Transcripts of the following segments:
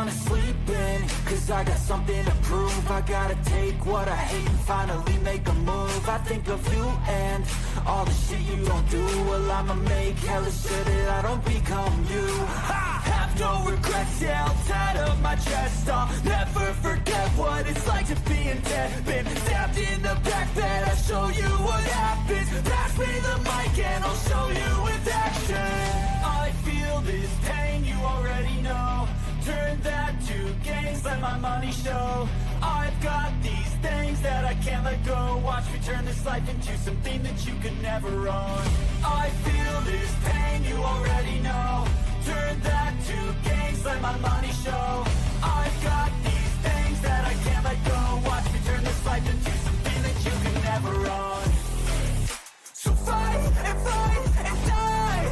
wanna sleep in, cause I got something to prove. I gotta take what I hate and finally make a move. I think of you and all the shit you don't do. Well, I'ma make hella sure that I don't become you. I have no regrets, yeah, I'll tie up my chest. I'll never forget what it's like to be in debt. Been stabbed in the back bed, I'll show you what happens. Pass me the mic and I'll show you with action. I feel this pain, you already know. Turn that to gains, let my money show. I've got these things that I can't let go. Watch me turn this life into something that you could never own. I feel this pain, you already know. Turn that to gains, let my money show. I've got these things that I can't let go. Watch me turn this life into something that you could never own. So fight and die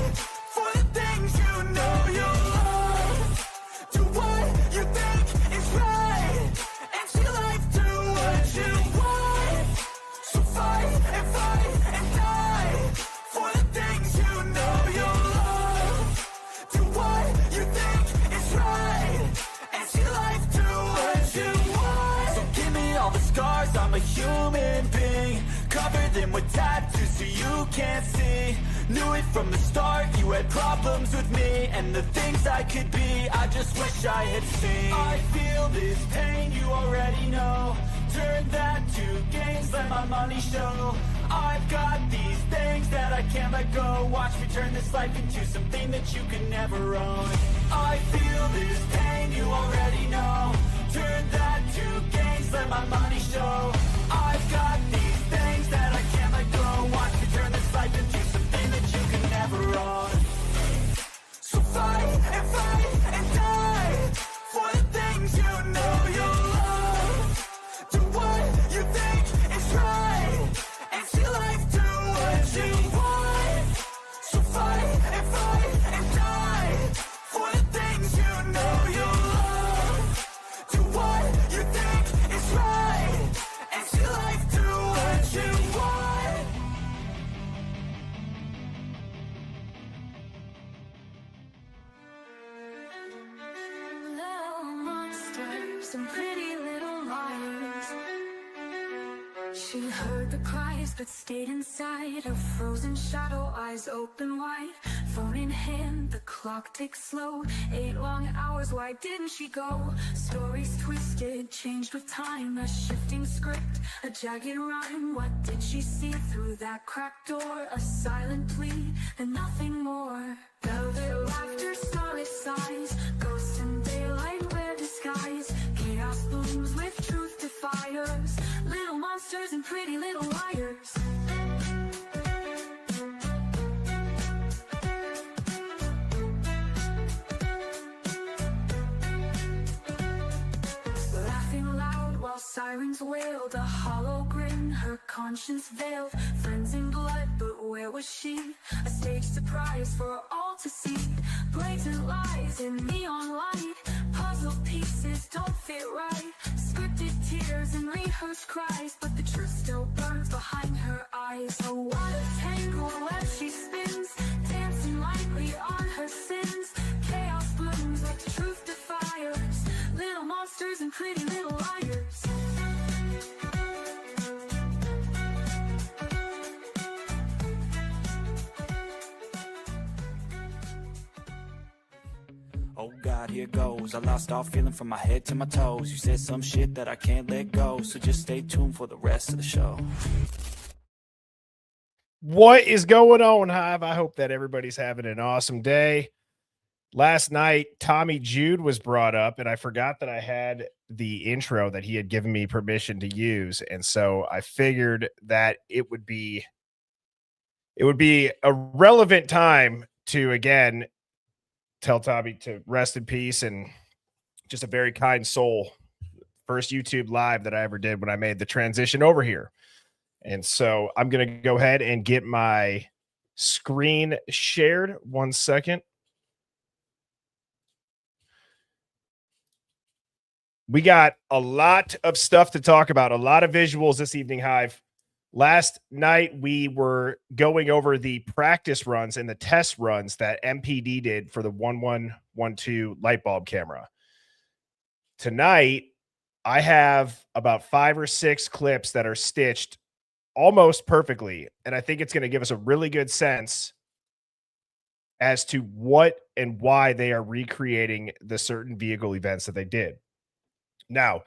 for the things you know you love. Do what you think is right, and see life do what you want. So fight and die for the things you know you love. Do what you think is right, and see life do what you want. So give me all the scars, I'm a human being. Cover them with tattoos so you can't see. Knew it from the start, you had problems with me and the things I could be, I just wish I had seen. I feel this pain, you already know. Turn that to gains, let my money show. I've got these things that I can't let go. Watch me turn this life into something that you can never own. I feel this pain, you already know. Turn that to gains, let my money show. I've got these things that I can't let go. Watch me turn this life into something that you can never own. So fight and die for the things you know you love. Do what you think is right, and see life do what you want. So fight and die for the things you know you love. Do what you think is right, and see life do what you want. Little monsters and pretty little liars. She heard the cries but stayed inside. Her frozen shadow eyes open wide. Phone in hand, the clock ticks slow. 8 long hours, why didn't she go? Stories twisted, changed with time. A shifting script, a jagged rhyme. What did she see through that cracked door? A silent plea and nothing more. Velvet laughter, starlit sighs. Ghosts in daylight wear disguise. Chaos blooms with truth defiers. Little monsters and pretty little liars. Laughing loud while sirens wailed. A hollow grin, her conscience veiled. Friends in blood, but where was she? A stage surprise for all to see. Blatant lies in neon light. Puzzle pieces don't fit right. Scripted tears and rehearsed cries, but the truth still burns behind her eyes. Oh, what a tangle web she spins, dancing lightly on her sins. Chaos blooms like truth defiers. Little monsters and pretty little liars. Oh God, here goes. I lost all feeling from my head to my toes. You said some shit that I can't let go, so just stay tuned for the rest of the show. What is going on, Hive? I hope that everybody's having an awesome day. Last night, Tommy Jude was brought up, and I forgot that I had the intro that he had given me permission to use, and so I figured that it would be a relevant time to again tell Tommy to rest in peace, and just a very kind soul. First YouTube live that I ever did when I made the transition over here. And so I'm going to go ahead and get my screen shared. 1 second. We got a lot of stuff to talk about, a lot of visuals this evening, Hive. Last night, we were going over the practice runs and the test runs that MPD did for the 1112 light bulb camera. tonight, I have about 5 or 6 clips that are stitched almost perfectly. And I think it's going to give us a really good sense as to what and why they are recreating the certain vehicle events that they did. Now,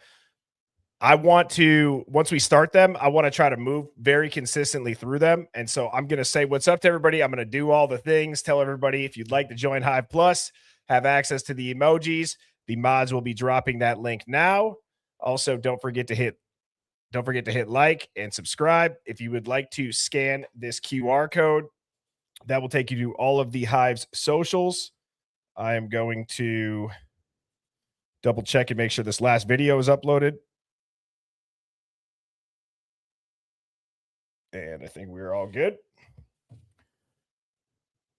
I want to, once we start them, I want to try to move very consistently through them. And so I'm going to say what's up to everybody. I'm going to do all the things, tell everybody if you'd like to join Hive Plus, have access to the emojis. The mods will be dropping that link now. Also, don't forget to hit like and subscribe. If you would like to scan this QR code, that will take you to all of the Hive's socials. I am going to double check and make sure this last video is uploaded. And I think we're all good.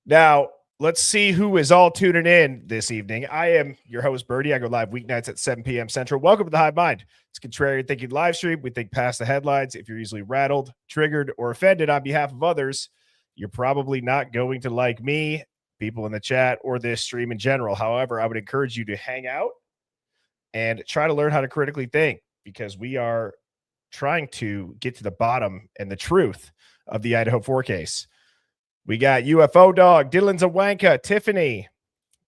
Now, let's see who is all tuning in this evening. I am your host, Birdie. I go live weeknights at 7 p.m. Central. Welcome to the Hive Mind. It's Contrarian Thinking live stream. We think past the headlines. If you're easily rattled, triggered, or offended on behalf of others, you're probably not going to like me, people in the chat, or this stream in general. However, I would encourage you to hang out and try to learn how to critically think, because we are trying to get to the bottom and the truth of the Idaho 4 case. We got UFO Dog, Dylan Zawanka, Tiffany,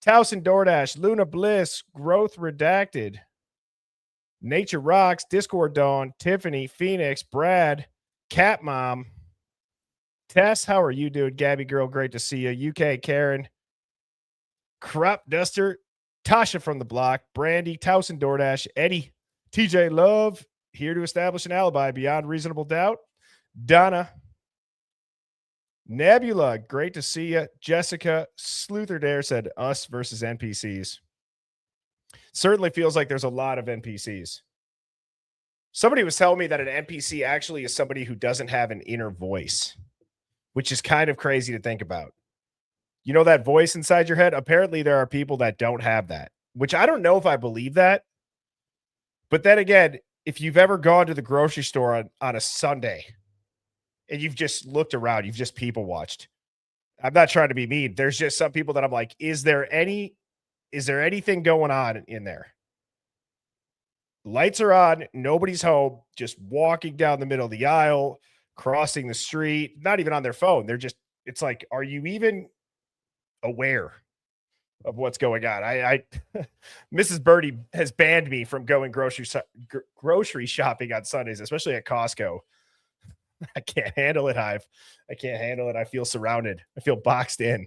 Towson DoorDash, Luna Bliss, Growth Redacted, Nature Rocks, Discord Dawn, Tiffany, Phoenix, Brad, Cat Mom, Tess, how are you doing? Gabby Girl, great to see you. UK Karen, Crop Duster, Tasha from the block, Brandy, Towson DoorDash, Eddie, TJ Love, here to establish an alibi beyond reasonable doubt, Donna, Nebula, great to see you. Jessica, Sleuther Dare said us versus NPCs. Certainly feels like there's a lot of NPCs. Somebody was telling me that an NPC actually is somebody who doesn't have an inner voice, which is kind of crazy to think about. You know that voice inside your head? Apparently there are people that don't have that, which I don't know if I believe that. But then again, if you've ever gone to the grocery store on a Sunday and you've just looked around, you've just people watched. I'm not trying to be mean. There's just some people that I'm like, is there anything going on in there? Lights are on, nobody's home, just walking down the middle of the aisle, crossing the street, not even on their phone. They're just, it's like, are you even aware of what's going on? I Mrs. Birdie has banned me from going grocery shopping on Sundays, especially at Costco. I can't handle it, Hive. I can't handle it. I feel surrounded. I feel boxed in.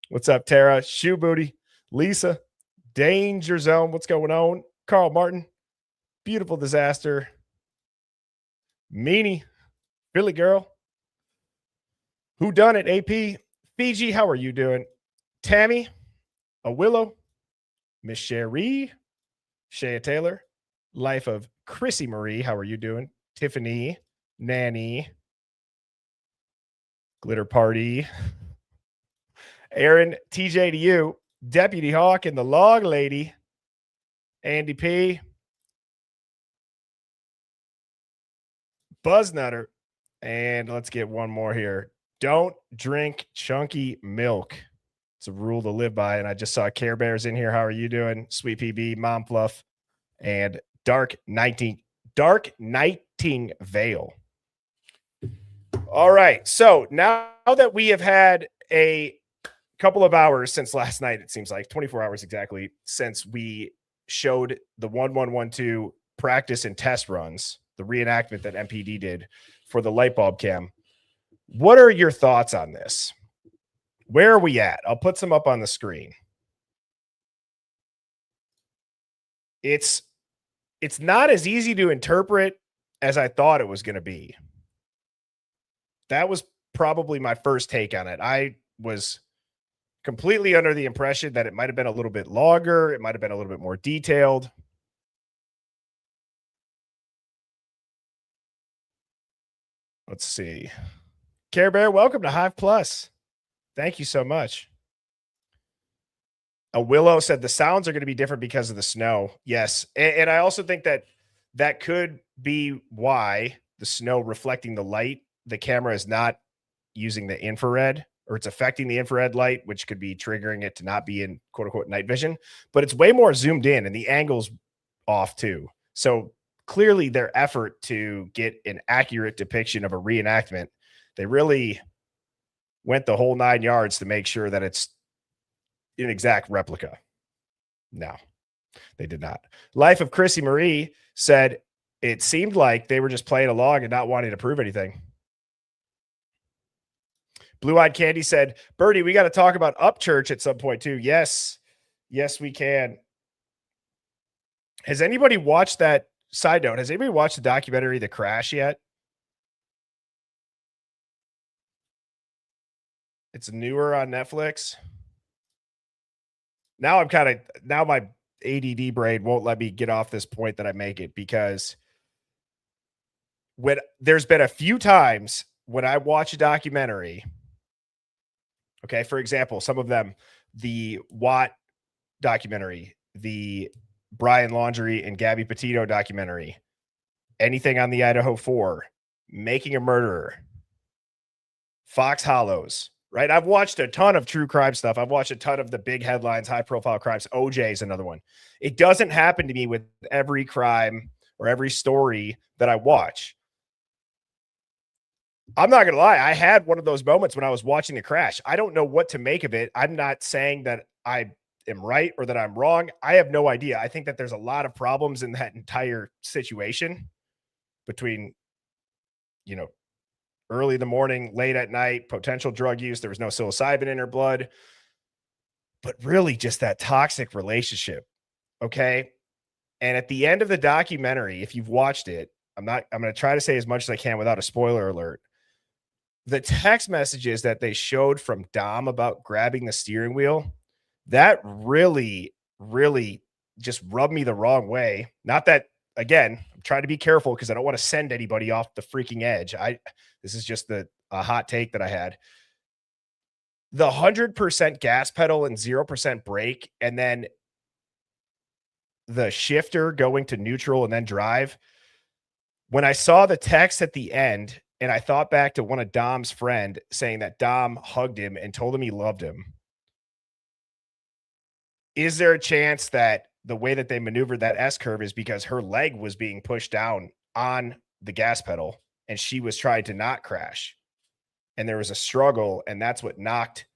What's up, Tara? Shoe Booty, Lisa, Danger Zone. What's going on? Carl Martin, Beautiful Disaster, Meanie, Philly Girl, Who Done It? AP, Fiji, how are you doing? Tammy, A Willow, Miss Sherry, Shea Taylor, Life of Chrissy Marie, how are you doing? Tiffany, Nanny, Glitter Party, Aaron, TJ to you, Deputy Hawk and the Log Lady, Andy P, Buzz Nutter, and let's get one more here. Don't drink chunky milk. It's a rule to live by. And I just saw Care Bears in here. How are you doing? Sweet PB, Mom Fluff, and Dark Nightingale. All right. So now that we have had a couple of hours since last night, it seems like 24 hours exactly since we showed the 1112 practice and test runs, the reenactment that MPD did for the light bulb cam. What are your thoughts on this? Where are we at? I'll put some up on the screen. It's not as easy to interpret as I thought it was going to be. That was probably my first take on it. I was completely under the impression that it might have been a little bit longer. It might have been a little bit more detailed. Let's see. Care Bear, welcome to Hive Plus. Thank you so much. A Willow said the sounds are going to be different because of the snow. Yes. And I also think that could be why the snow reflecting the light, the camera is not using the infrared or it's affecting the infrared light, which could be triggering it to not be in quote unquote night vision, but it's way more zoomed in and the angle's off too. So clearly their effort to get an accurate depiction of a reenactment, they really went the whole 9 yards to make sure that it's an exact replica. No, they did not. Life of Chrissy Marie said it seemed like they were just playing along and not wanting to prove anything. Blue Eyed Candy said, Birdie, we got to talk about Upchurch at some point too. Yes, we can. Has anybody watched that? Side note, has anybody watched the documentary The Crash yet? It's newer on Netflix. Now my ADD brain won't let me get off this point that I make it, because when there's been a few times when I watch a documentary, okay, for example, some of them, the Watt documentary, the Brian Laundrie and Gabby Petito documentary, anything on the Idaho 4, Making a Murderer, Fox Hollows, right? I've watched a ton of true crime stuff. I've watched a ton of the big headlines, high profile crimes. OJ is another one. It doesn't happen to me with every crime or every story that I watch. I'm not going to lie. I had one of those moments when I was watching The Crash. I don't know what to make of it. I'm not saying that I am right or that I'm wrong. I have no idea. I think that there's a lot of problems in that entire situation between, early in the morning, late at night, potential drug use. There was no psilocybin in her blood, but really just that toxic relationship. Okay. And at the end of the documentary, if you've watched it, I'm going to try to say as much as I can without a spoiler alert. The text messages that they showed from Dom about grabbing the steering wheel, that really, really just rubbed me the wrong way. Not that, again, I'm trying to be careful because I don't want to send anybody off the freaking edge. This is just a hot take that I had. The 100% gas pedal and 0% brake, and then the shifter going to neutral and then drive. When I saw the text at the end, and I thought back to one of Dom's friend saying that Dom hugged him and told him he loved him. Is there a chance that the way that they maneuvered that S curve is because her leg was being pushed down on the gas pedal and she was trying to not crash? And there was a struggle, and that's what knocked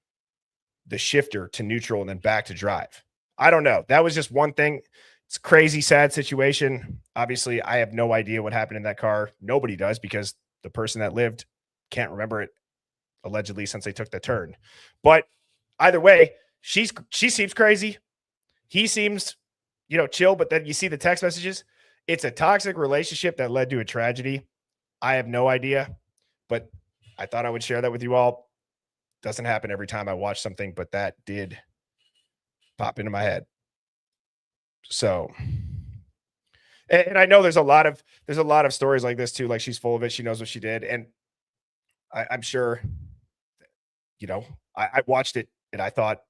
the shifter to neutral and then back to drive. I don't know. That was just one thing. It's a crazy, sad situation. Obviously, I have no idea what happened in that car. Nobody does, because the person that lived can't remember it, allegedly, since they took the turn. But either way, she seems crazy. He seems, chill. But then you see the text messages. It's a toxic relationship that led to a tragedy. I have no idea, but I thought I would share that with you all. Doesn't happen every time I watch something, but that did pop into my head. So, and I know there's a lot of stories like this too. Like, she's full of it. She knows what she did. And I'm sure, I watched it and I thought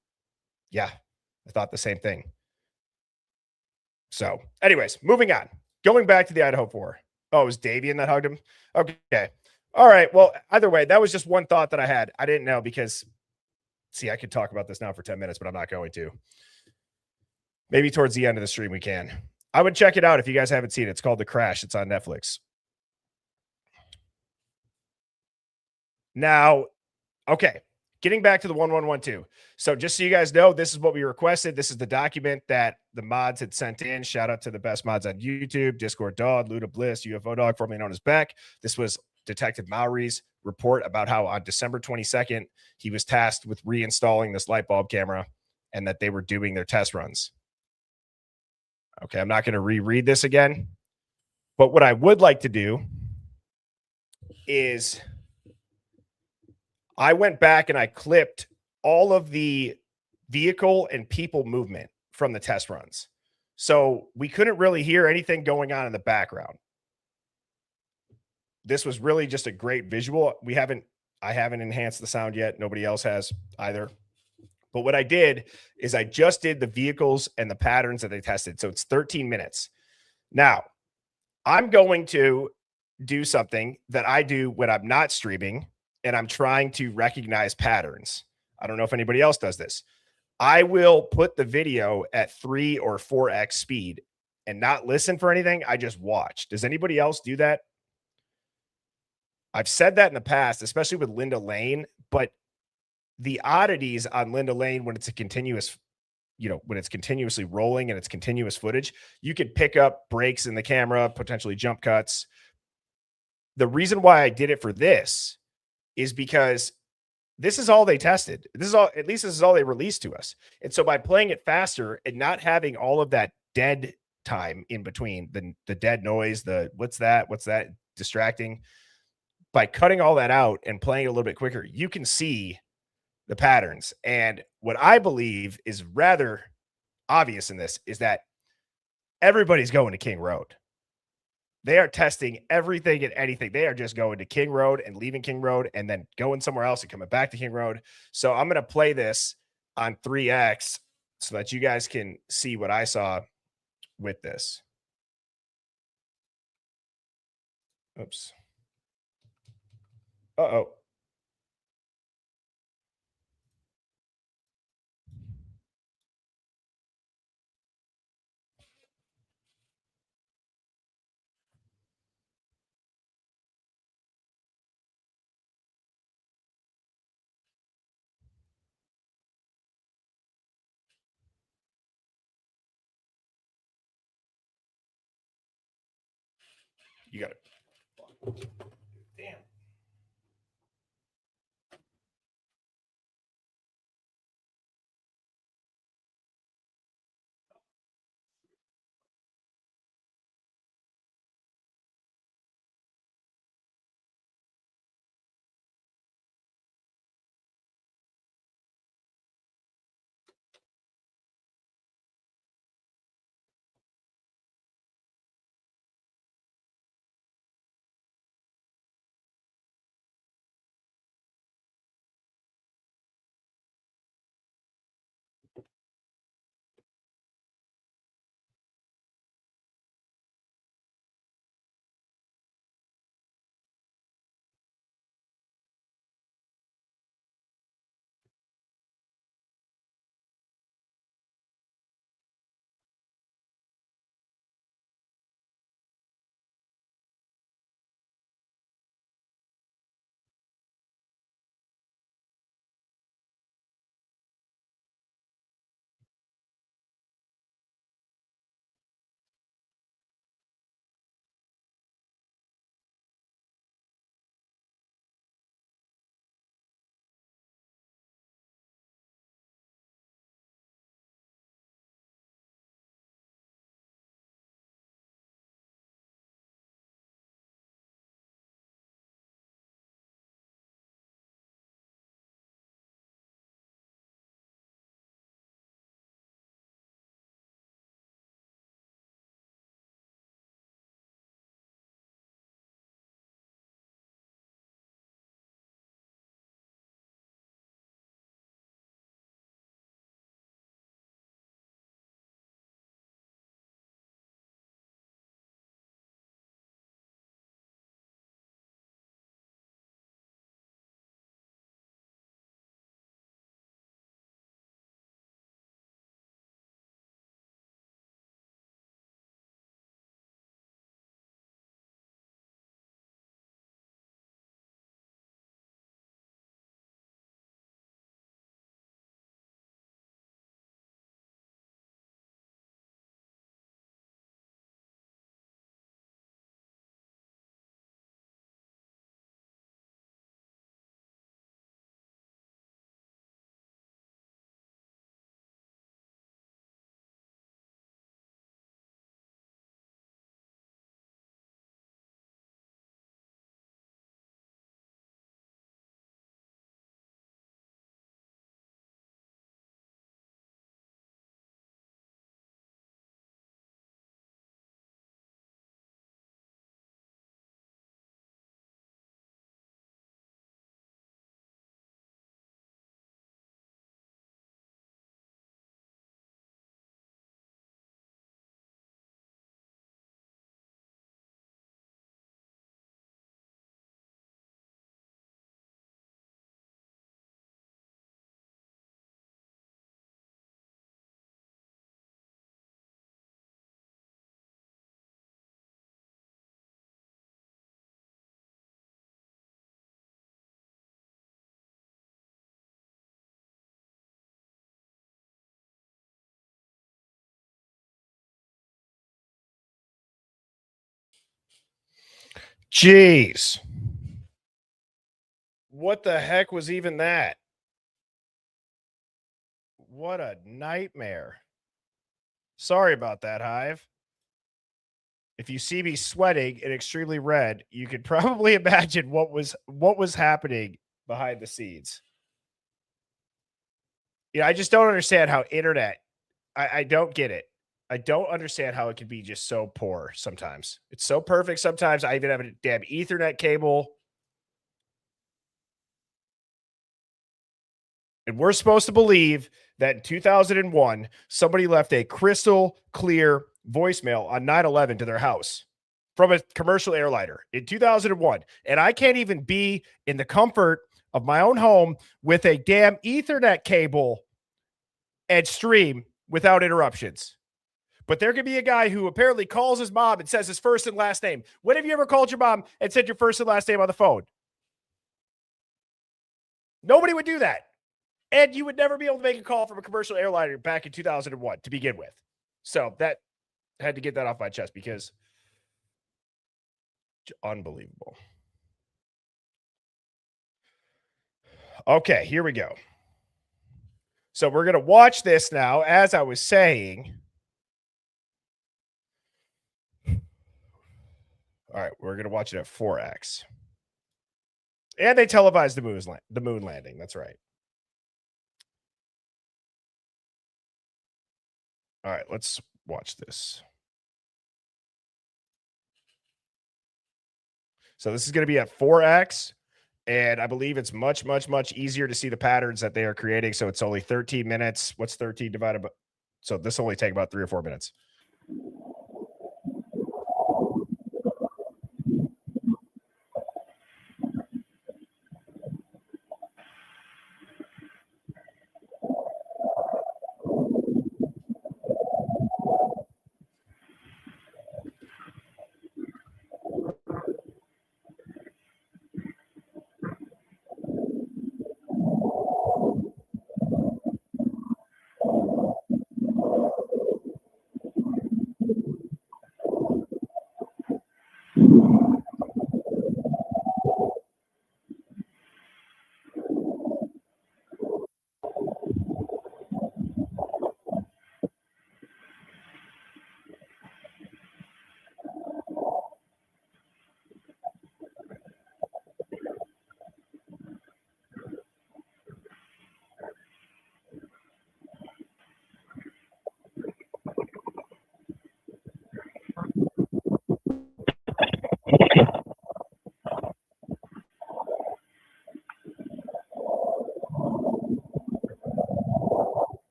the same thing. So anyways, moving on, going back to the Idaho 4. Oh, it was Davian that hugged him. Okay. All right. Well, either way, that was just one thought that I had. I didn't know, because I could talk about this now for 10 minutes, but I'm not going to. Maybe towards the end of the stream we can. I would check it out if you guys haven't seen it. It's called The Crash. It's on Netflix. Now, okay, getting back to the 1112. So just so you guys know, this is what we requested. This is the document that the mods had sent in. Shout out to the best mods on YouTube, Discord Dog, Luda Bliss, UFO Dog, formerly known as Beck. This was Detective Maury's report about how on December 22nd, he was tasked with reinstalling this light bulb camera and that they were doing their test runs. Okay, I'm not going to reread this again, but what I would like to do is I went back and I clipped all of the vehicle and people movement from the test runs. So we couldn't really hear anything going on in the background. This was really just a great visual. I haven't enhanced the sound yet. Nobody else has either. But what I did is I just did the vehicles and the patterns that they tested. So it's 13 minutes. Now, I'm going to do something that I do when I'm not streaming, and I'm trying to recognize patterns. I don't know if anybody else does this. I will put the video at 3 or 4x speed and not listen for anything. I just watch. Does anybody else do that? I've said that in the past, especially with Linda Lane, but the oddities on Linda Lane when it's a continuous, when it's continuously rolling and it's continuous footage, you could pick up breaks in the camera, potentially jump cuts. The reason why I did it for this is because this is all they tested. This is all, at least this is all they released to us. And so by playing it faster and not having all of that dead time in between, the dead noise, the what's that distracting, by cutting all that out and playing it a little bit quicker, you can see the patterns. And what I believe is rather obvious in this is that everybody's going to King Road. They are testing everything and anything. They are just going to King Road and leaving King Road and then going somewhere else and coming back to King Road. So I'm going to play this on 3X so that you guys can see what I saw with this. Oops. Uh-oh. You got it. Damn. Jeez. What the heck was even that? What a nightmare. Sorry about that, Hive. If you see me sweating and extremely red, you could probably imagine what was happening behind the scenes. Yeah, I just don't understand how internet. I don't get it. I don't understand how it can be just so poor sometimes. It's so perfect sometimes. I even have a damn Ethernet cable. And we're supposed to believe that in 2001, somebody left a crystal clear voicemail on 9/11 to their house from a commercial airliner in 2001. And I can't even be in the comfort of my own home with a damn Ethernet cable and stream without interruptions. But there could be a guy who apparently calls his mom and says his first and last name. When have you ever called your mom and said your first and last name on the phone? Nobody would do that. And you would never be able to make a call from a commercial airliner back in 2001 to begin with. So that had to get that off my chest because unbelievable. Okay, here we go. So we're going to watch this now, as I was saying. All right, we're going to watch it at 4X. And they televised the moon landing. That's right. All right, let's watch this. So this is going to be at 4X. And I believe it's much, much, much easier to see the patterns that they are creating. So it's only 13 minutes. What's 13 divided by? So this will only take about 3 or 4 minutes.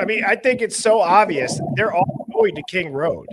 I mean, I think it's so obvious. They're all going to King Road.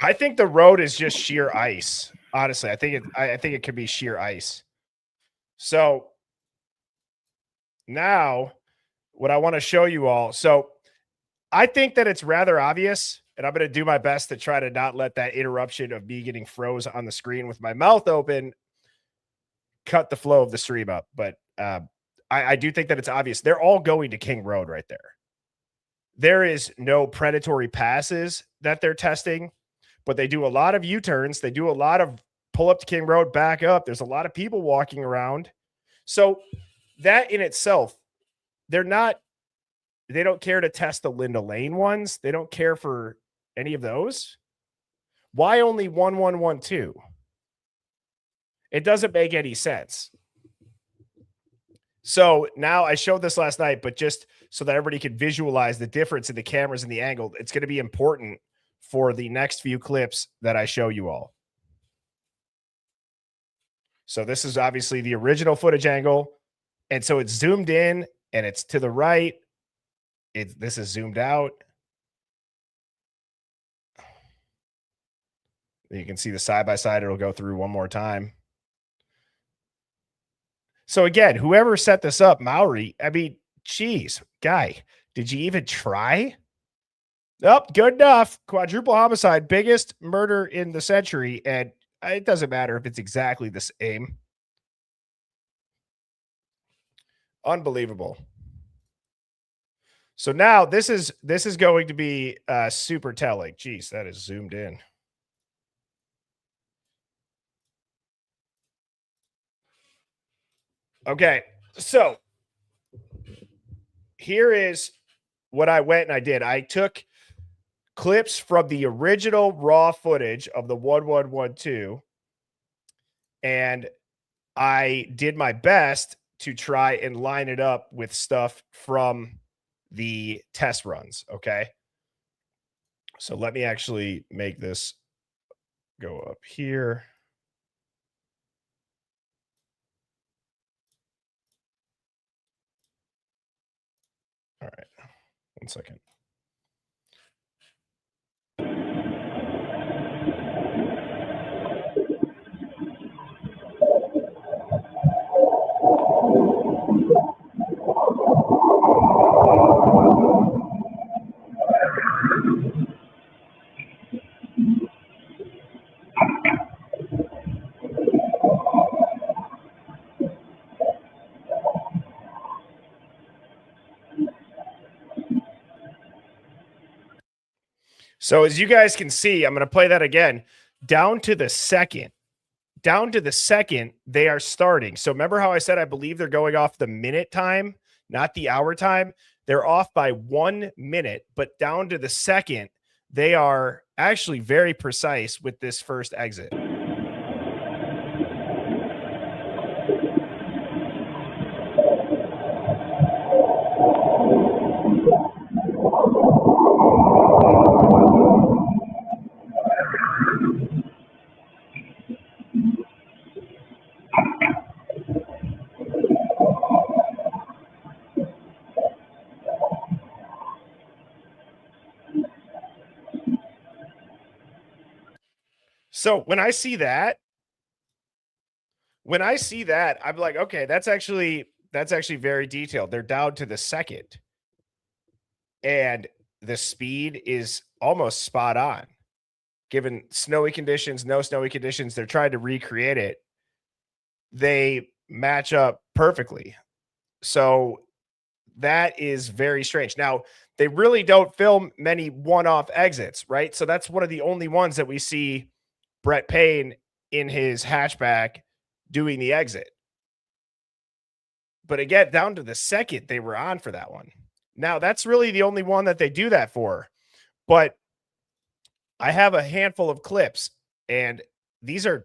I think the road is just sheer ice. Honestly, I think it could be sheer ice. So now what I want to show you all. So I think that it's rather obvious, and I'm going to do my best to try to not let that interruption of me getting froze on the screen with my mouth open cut the flow of the stream up. But I do think that it's obvious. They're all going to King Road right there. There is no predatory passes that they're testing, but they do a lot of U-turns. They do a lot of pull up to King Road, back up. There's a lot of people walking around. So that in itself, they don't care to test the Linda Lane ones. They don't care for any of those. Why only 1112? It doesn't make any sense. So now I showed this last night, but just so that everybody could visualize the difference in the cameras and the angle, it's going to be important for the next few clips that I show you all. So this is obviously the original footage angle. And so it's zoomed in and it's to the right. This is zoomed out. You can see the side-by-side. It'll go through one more time. So again, whoever set this up, Maori, I mean, geez, guy, did you even try? Nope, good enough. Quadruple homicide, biggest murder in the century. And it doesn't matter if it's exactly the same. Unbelievable. So now this is going to be super telling. Geez, that is zoomed in. Okay, so here is what I went and I did. I took clips from the original raw footage of the 1112, and I did my best to try and line it up with stuff from the test runs. Okay. So let me actually make this go up here. All right. 1 second. So as you guys can see, I'm going to play that again. Down to the second, they are starting. So remember how I said I believe they're going off the minute time, not the hour time? They're off by 1 minute, but down to the second, they are actually very precise with this first exit. So when I see that, I'm like, okay, that's actually very detailed. They're down to the second. And the speed is almost spot on. Given snowy conditions, no snowy conditions, they're trying to recreate it. They match up perfectly. So that is very strange. Now, they really don't film many one-off exits, right? So that's one of the only ones that we see Brett Payne in his hatchback doing the exit. But again, down to the second, they were on for that one. Now, that's really the only one that they do that for. But I have a handful of clips, and they're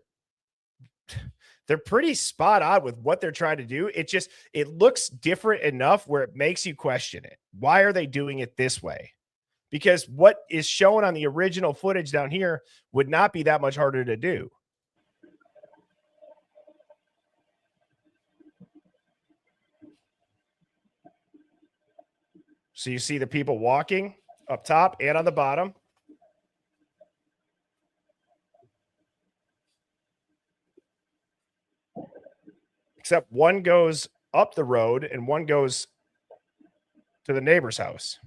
pretty spot on with what they're trying to do. It looks different enough where it makes you question it. Why are they doing it this way? Because what is shown on the original footage down here would not be that much harder to do. So you see the people walking up top and on the bottom. except one goes up the road and one goes to the neighbor's house.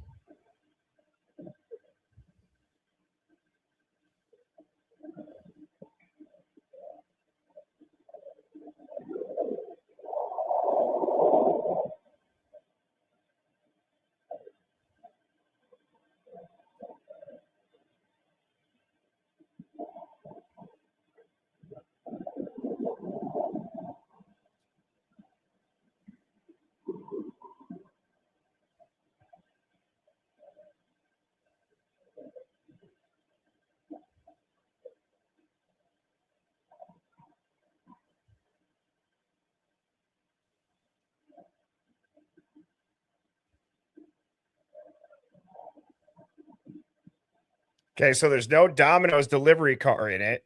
Okay, so there's no Domino's delivery car in it.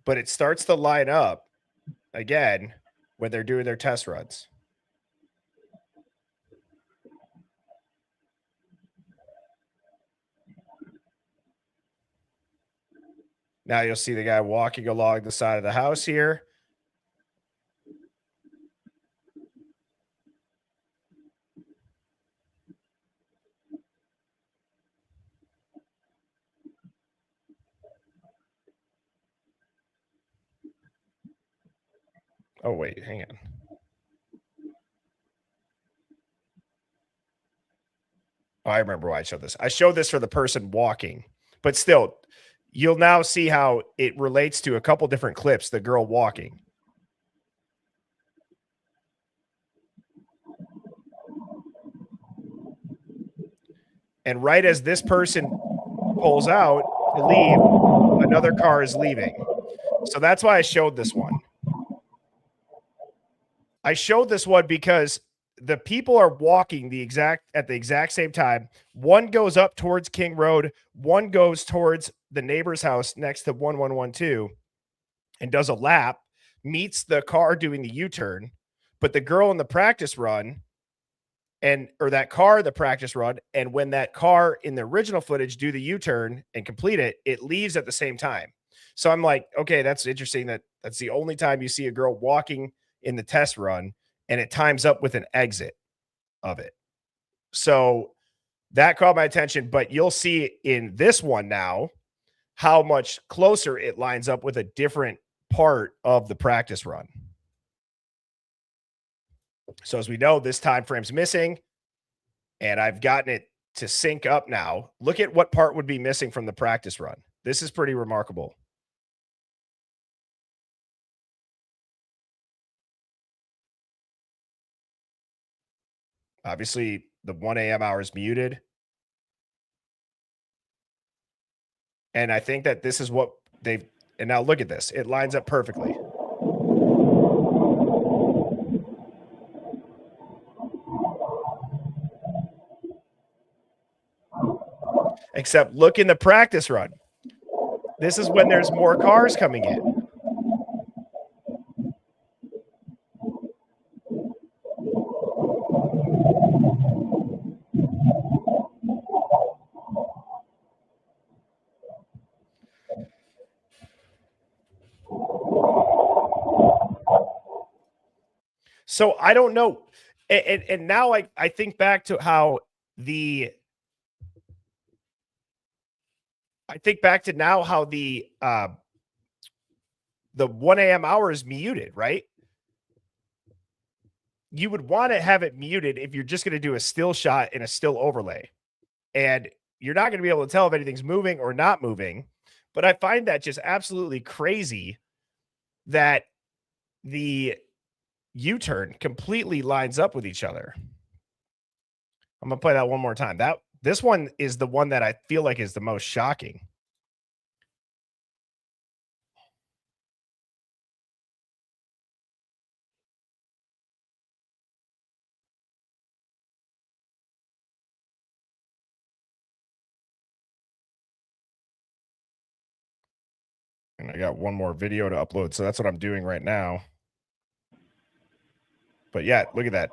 But it starts to line up again when they're doing their test runs. Now you'll see the guy walking along the side of the house here. Oh, wait, hang on. Oh, I remember why I showed this. I showed this for the person walking, but still, you'll now see how it relates to a couple different clips, the girl walking. And right as this person pulls out to leave, another car is leaving. So that's why I showed this one. I showed this one because the people are walking at the exact same time. One goes up towards King Road, one goes towards the neighbor's house next to 1112 and does a lap, meets the car doing the U-turn, but the girl in the practice run or that car the practice run, and when that car in the original footage do the U-turn and complete it, it leaves at the same time. So I'm like, okay, that's interesting that's the only time you see a girl walking in the test run, and it times up with an exit of it. So that caught my attention, but you'll see in this one now how much closer it lines up with a different part of the practice run. So as we know, this time frame's missing, and I've gotten it to sync up now. Look at what part would be missing from the practice run. This is pretty remarkable. Obviously, the 1 a.m. hour is muted. And I think that this is what and now look at this. It lines up perfectly. Except look in the practice run. This is when there's more cars coming in. So I don't know. And now I think back to how the 1 a.m. hour is muted, right? You would want to have it muted if you're just going to do a still shot and a still overlay. And you're not going to be able to tell if anything's moving or not moving. But I find that just absolutely crazy that the U-turn completely lines up with each other. I'm going to play that one more time. This one is the one that I feel like is the most shocking. And I got one more video to upload, so that's what I'm doing right now. But yeah, look at that.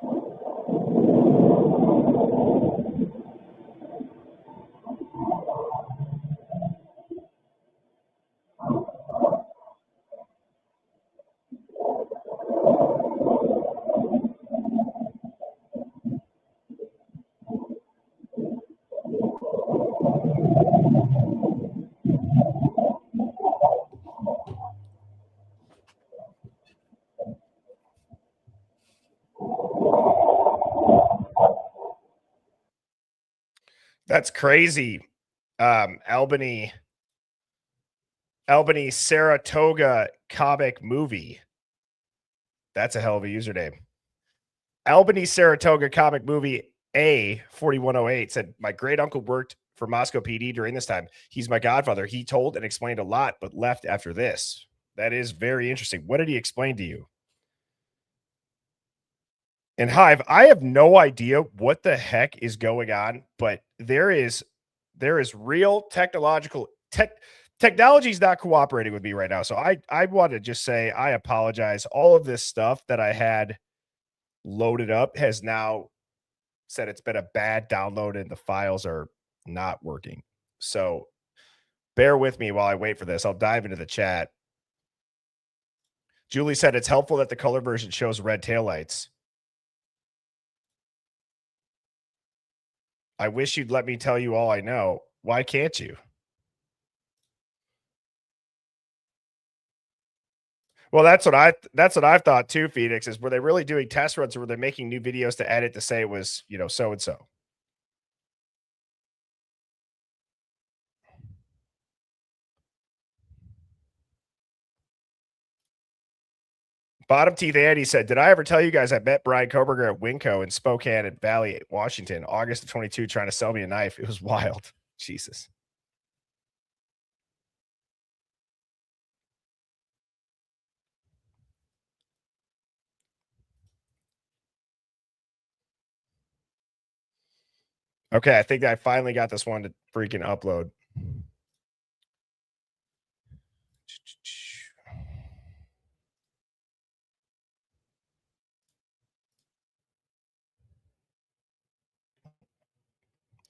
That's crazy. Albany Saratoga comic movie. That's a hell of a username. Albany Saratoga comic movie A4108 said, my great uncle worked for Moscow PD during this time. He's my godfather. He told and explained a lot, but left after this. That is very interesting. What did he explain to you? And Hive, I have no idea what the heck is going on, but there is real technology's not cooperating with me right now. So I want to just say I apologize. All of this stuff that I had loaded up has now said it's been a bad download and the files are not working. So bear with me while I wait for this. I'll dive into the chat. Julie said it's helpful that the color version shows red taillights. I wish you'd let me tell you all I know. Why can't you? Well, that's what I've thought too, Phoenix, is were they really doing test runs or were they making new videos to edit to say it was, so and so? Bottom Teeth Andy said, did I ever tell you guys I met Brian Koberger at Winco in Spokane and Valley, Washington, August of 22, trying to sell me a knife? It was wild. Jesus. Okay, I think I finally got this one to freaking upload.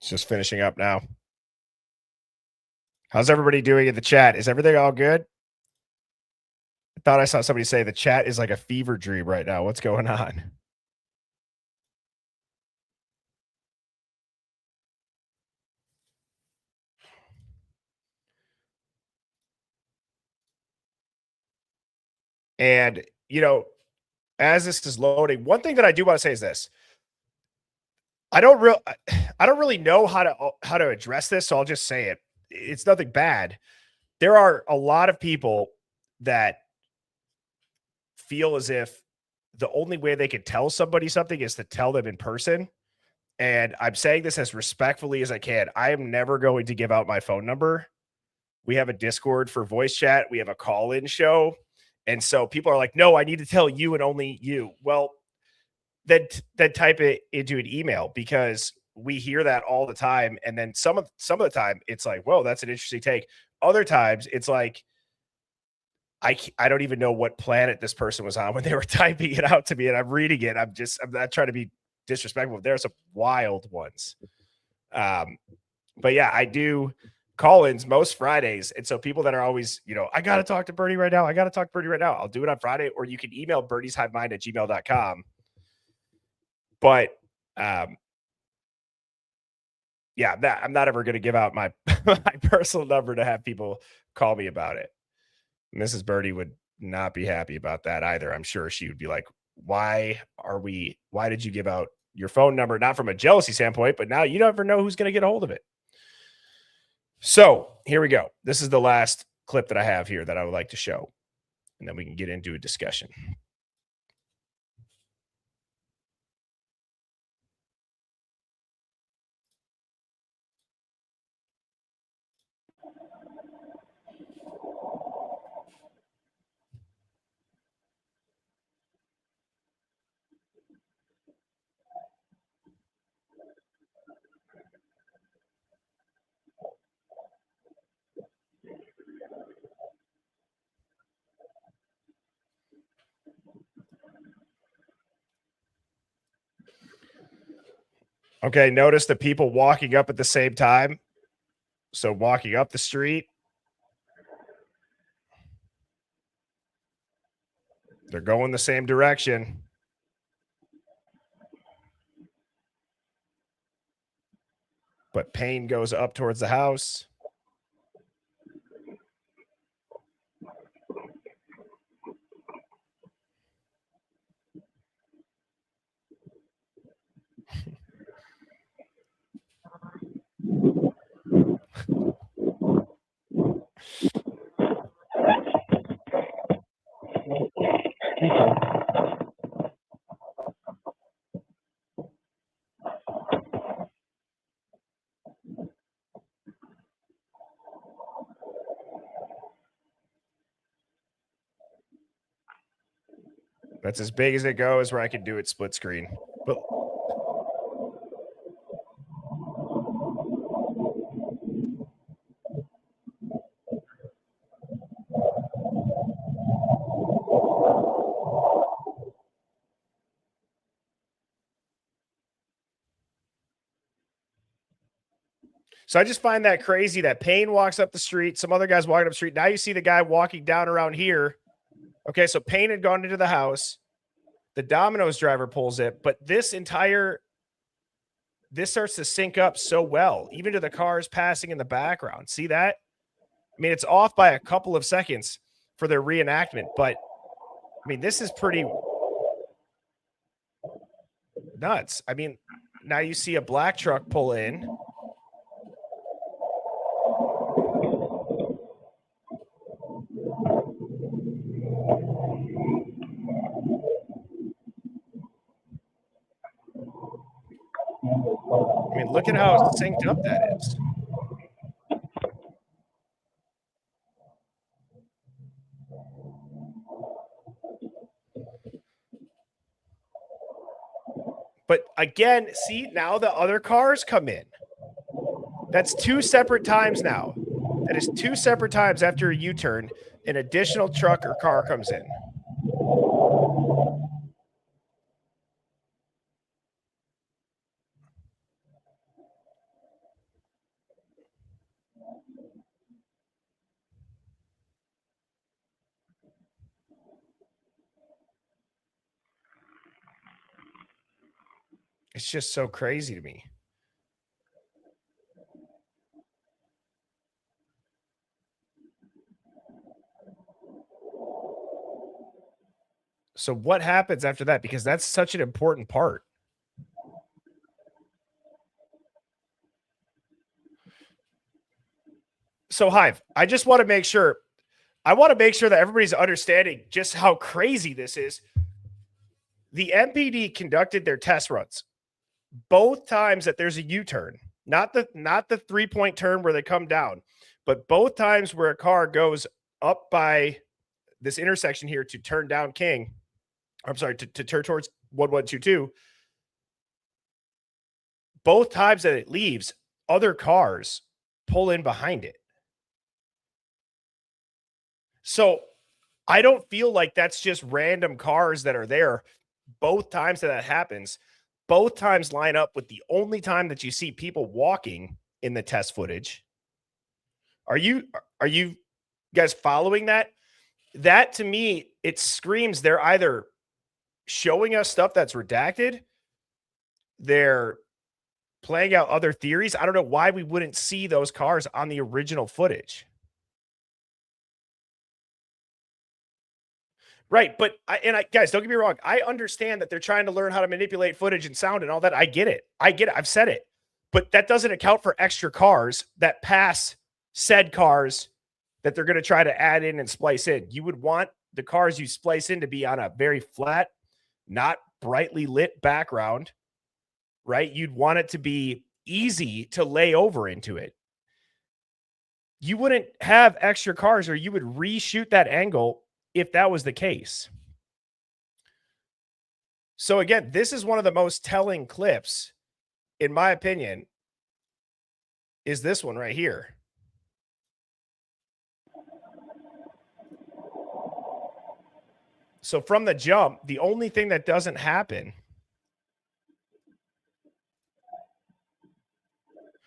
It's just finishing up now. How's everybody doing in the chat? Is everything all good? I thought I saw somebody say the chat is like a fever dream right now. What's going on? And, as this is loading, one thing that I do want to say is this. I don't really know how to address this, so I'll just say it. It's nothing bad. There are a lot of people that feel as if the only way they could tell somebody something is to tell them in person. And I'm saying this as respectfully as I can. I am never going to give out my phone number. We have a Discord for voice chat. We have a call-in show. And so people are like, no, I need to tell you and only you. Well, then type it into an email, because we hear that all the time. And then some of the time it's like, whoa, that's an interesting take. Other times it's like, I don't even know what planet this person was on when they were typing it out to me, and I'm reading it. I'm not trying to be disrespectful. There are some wild ones. But yeah, I do call-ins most Fridays. And so people that are always, I got to talk to Bernie right now. I'll do it on Friday, or you can email bernieshivemind@gmail.com. But yeah, I'm not ever going to give out my personal number to have people call me about it. Mrs. Birdie would not be happy about that either. I'm sure she would be like, why did you give out your phone number? Not from a jealousy standpoint, but now you never know who's going to get a hold of it. So here we go. This is the last clip that I have here that I would like to show, and then we can get into a discussion. Okay, notice the people walking up at the same time. So walking up the street, they're going the same direction. But Payne goes up towards the house. That's as big as it goes where I can do it split screen. But so I just find that crazy that Payne walks up the street, some other guys walking up the street. Now you see the guy walking down around here. Okay, so Payne had gone into the house. The Domino's driver pulls it, but this starts to sync up so well, even to the cars passing in the background. See that? I mean, it's off by a couple of seconds for their reenactment, but I mean, this is pretty nuts. I mean, now you see a black truck pull in. I mean, look at how synced up that is. But again, see, now the other cars come in. That's two separate times now. That is two separate times after a U-turn, an additional truck or car comes in. It's just so crazy to me. So what happens after that? Because that's such an important part. So Hive, I just want to make sure. I want to make sure that everybody's understanding just how crazy this is. The MPD conducted their test runs both times that there's a U-turn, not the 3-point turn where they come down, but both times where a car goes up by this intersection here to turn down King. I'm sorry, to turn towards 1122. Both times that it leaves, other cars pull in behind it. So I don't feel like that's just random cars that are there. Both times that happens, both times line up with the only time that you see people walking in the test footage. Are you guys following that? That to me, it screams they're either showing us stuff that's redacted, they're playing out other theories. I don't know why we wouldn't see those cars on the original footage. Right, but guys, don't get me wrong. I understand that they're trying to learn how to manipulate footage and sound and all that. I get it. I've said it. But that doesn't account for extra cars that pass said cars that they're going to try to add in and splice in. You would want the cars you splice in to be on a very flat, not brightly lit background, right? You'd want it to be easy to lay over into it. You wouldn't have extra cars, or you would reshoot that angle if that was the case. So again, this is one of the most telling clips, in my opinion, is this one right here. So from the jump, the only thing that doesn't happen,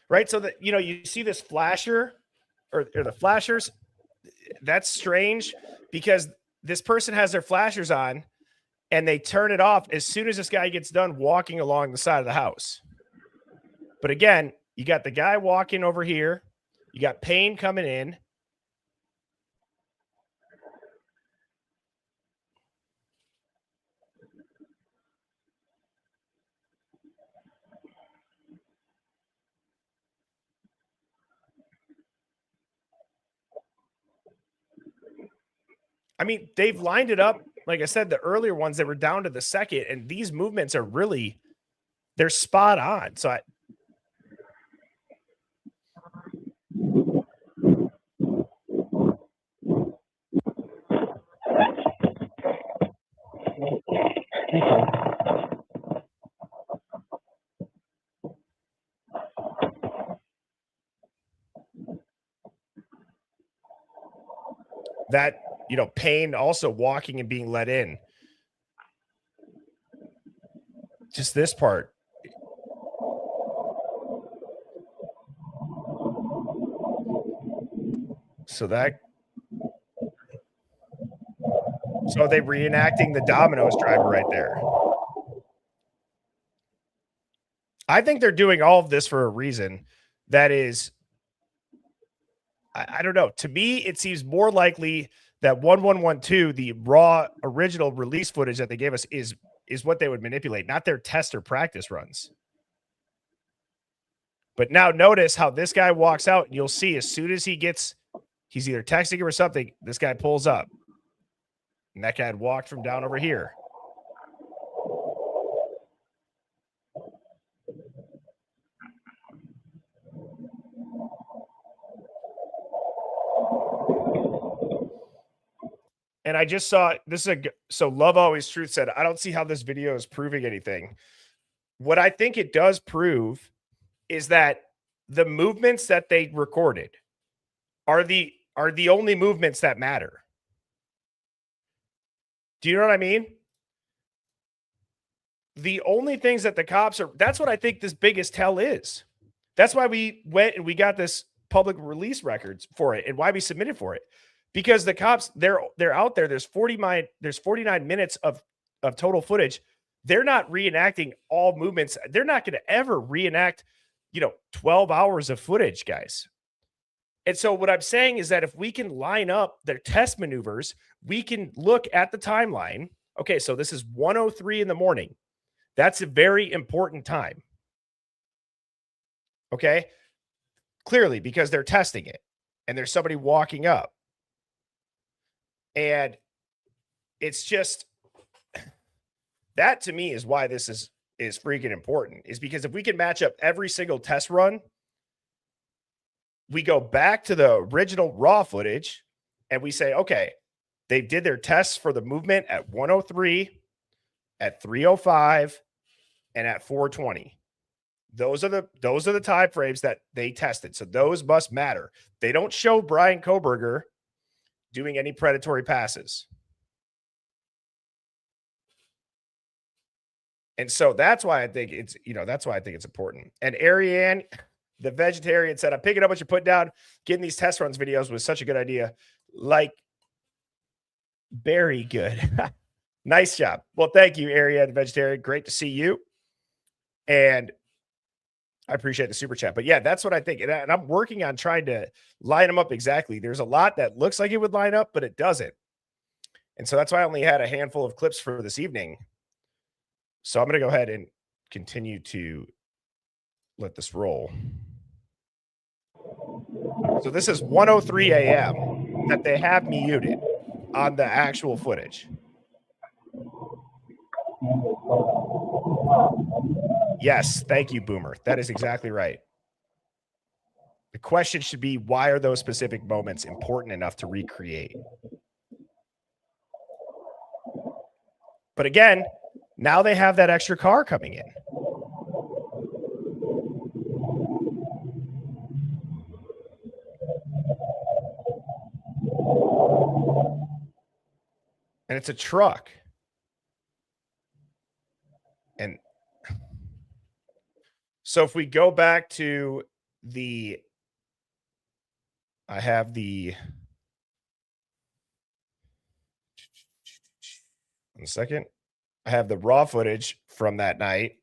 right? So that, you see this flasher or the flashers. That's strange because this person has their flashers on and they turn it off as soon as this guy gets done walking along the side of the house. But again, you got the guy walking over here. You got Payne coming in. I mean, they've lined it up like I said, the earlier ones, they were down to the second, and these movements are really, they're spot on. So that, pain also walking and being let in. Just this part. So they reenacting the Domino's driver right there. I think they're doing all of this for a reason. That is, I don't know. To me, it seems more likely that 1112, the raw original release footage that they gave us, is what they would manipulate, not their test or practice runs. But now notice how this guy walks out, and you'll see as soon as he's either texting him or something, this guy pulls up. And that guy had walked from down over here. And I just saw so Love Always Truth said, I don't see how this video is proving anything. What I think it does prove is that the movements that they recorded are the only movements that matter. Do you know what I mean? The only things that the cops are, that's what I think this biggest tell is. That's why we went and we got this public release records for it, and why we submitted for it. Because the cops, they're out there. There's 49 minutes of total footage. They're not reenacting all movements. They're not going to ever reenact, 12 hours of footage, guys. And so what I'm saying is that if we can line up their test maneuvers, we can look at the timeline. Okay, so this is 1:03 in the morning. That's a very important time. Okay? Clearly, because they're testing it and there's somebody walking up. And it's just, that to me is why this is freaking important, is because if we can match up every single test run, we go back to the original raw footage and we say, okay, they did their tests for the movement at 1:03, at 3:05, and at 4:20. Those are the time frames that they tested. So those must matter. They don't show Brian Koberger doing any predatory passes. And so that's why I think it's important. And Ariane, the vegetarian, said, I'm picking up what you're putting down. Getting these test runs videos was such a good idea. Like, very good. Nice job. Well, thank you, Ariane, the vegetarian. Great to see you. And I appreciate the super chat. But yeah, that's what I think. And I'm working on trying to line them up exactly. There's a lot that looks like it would line up, but it doesn't. And so that's why I only had a handful of clips for this evening. So I'm going to go ahead and continue to let this roll. So this is 1:03 a.m. that they have me muted on the actual footage. Yes, thank you, Boomer. That is exactly right. The question should be, why are those specific moments important enough to recreate? But again, now they have that extra car coming in. And it's a truck. And so if we go back to I have the, 1 second. I have the raw footage from that night.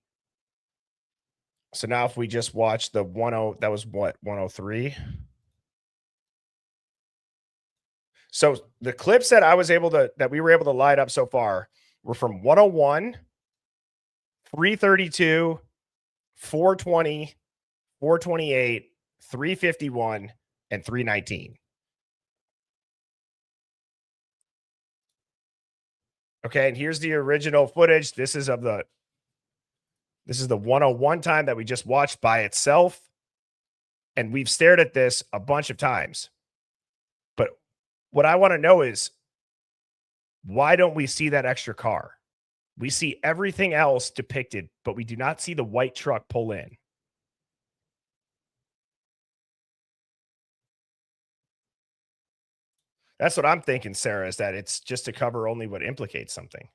So now if we just watch the 10, that was what, 1:03. So the clips that we were able to line up so far were from 1:01, 3:32, 4:20, 4:28, 3:51, and 3:19. Okay, and here's the original footage. This is the 101 time that we just watched by itself. And we've stared at this a bunch of times. But what I want to know is, why don't we see that extra car? We see everything else depicted, but we do not see the white truck pull in. That's what I'm thinking, Sarah, is that it's just to cover only what implicates something.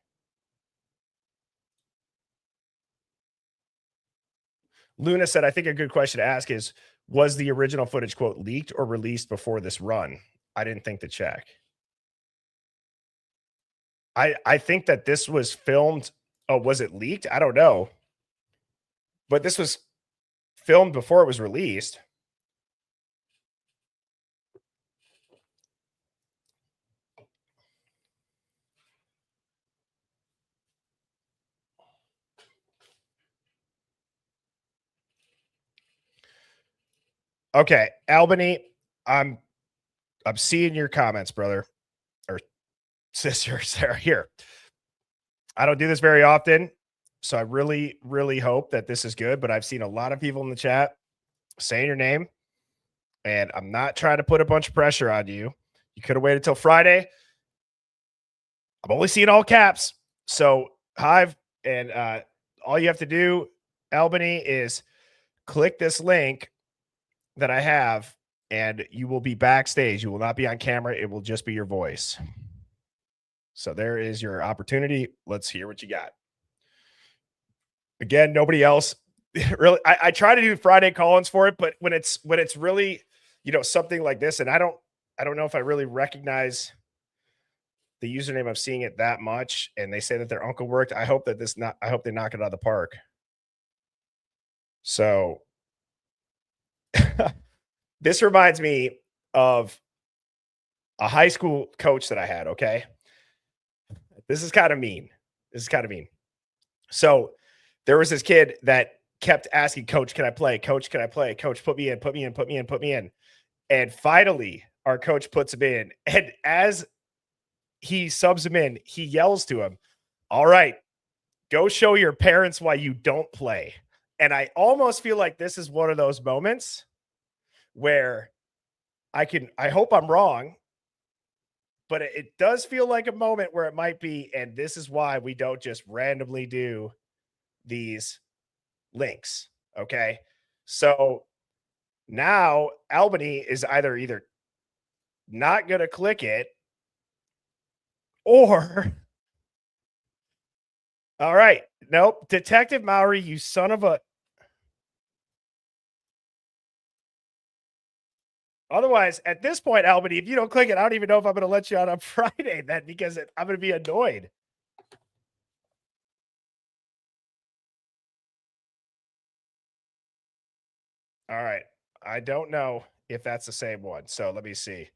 Luna said, I think a good question to ask is, was the original footage, quote, leaked or released before this run? I didn't think to check. I think that this was filmed. Oh, was it leaked? I don't know. But this was filmed before it was released. Okay, Albany, I'm seeing your comments, brother, or sister, Sarah. Here, I don't do this very often, so I really, really hope that this is good. But I've seen a lot of people in the chat saying your name, and I'm not trying to put a bunch of pressure on you. You could have waited till Friday. I'm only seeing all caps. So Hive, and all you have to do, Albany, is click this link that I have, and you will be backstage. You will not be on camera. It will just be your voice. So there is your opportunity. Let's hear what you got. Again, nobody else really. I try to do Friday call-ins for it, but when it's really, something like this, and I don't know if I really recognize the username. I'm seeing it that much, and they say that their uncle worked. I hope that I hope they knock it out of the park. So this reminds me of a high school coach that I had. Okay. This is kind of mean. So there was this kid that kept asking, Coach, can I play? Coach, can I play? Coach, put me in. And finally, our coach puts him in. And as he subs him in, he yells to him, all right, go show your parents why you don't play. And I almost feel like this is one of those moments where I hope I'm wrong, but it does feel like a moment where it might be, and this is why we don't just randomly do these links. Okay. So now Albany is either not going to click it, or all right. Nope. Detective Mowry, you son of a. Otherwise, at this point, Albany, if you don't click it, I don't even know if I'm going to let you out on Friday then, because I'm going to be annoyed. All right. I don't know if that's the same one. So let me see.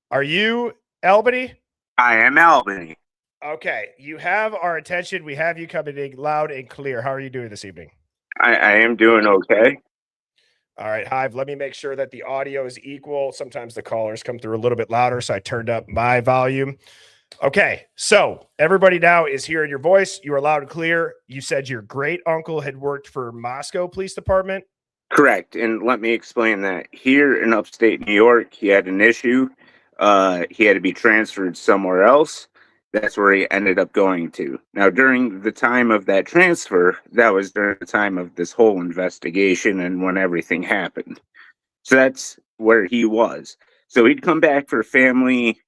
Are you Albany? I am Albany. Okay. You have our attention. We have you coming in loud and clear. How are you doing this evening? I am doing okay. All right, Hive, let me make sure that the audio is equal. Sometimes the callers come through a little bit louder, so I turned up my volume. Okay, so everybody now is hearing your voice. You are loud and clear. You said your great uncle had worked for Moscow Police Department. Correct, and let me explain that. Here in upstate New York, he had an issue. He had to be transferred somewhere else. That's where he ended up going to. Now, during the time of that transfer, that was during the time of this whole investigation and when everything happened. So that's where he was. So he'd come back for family,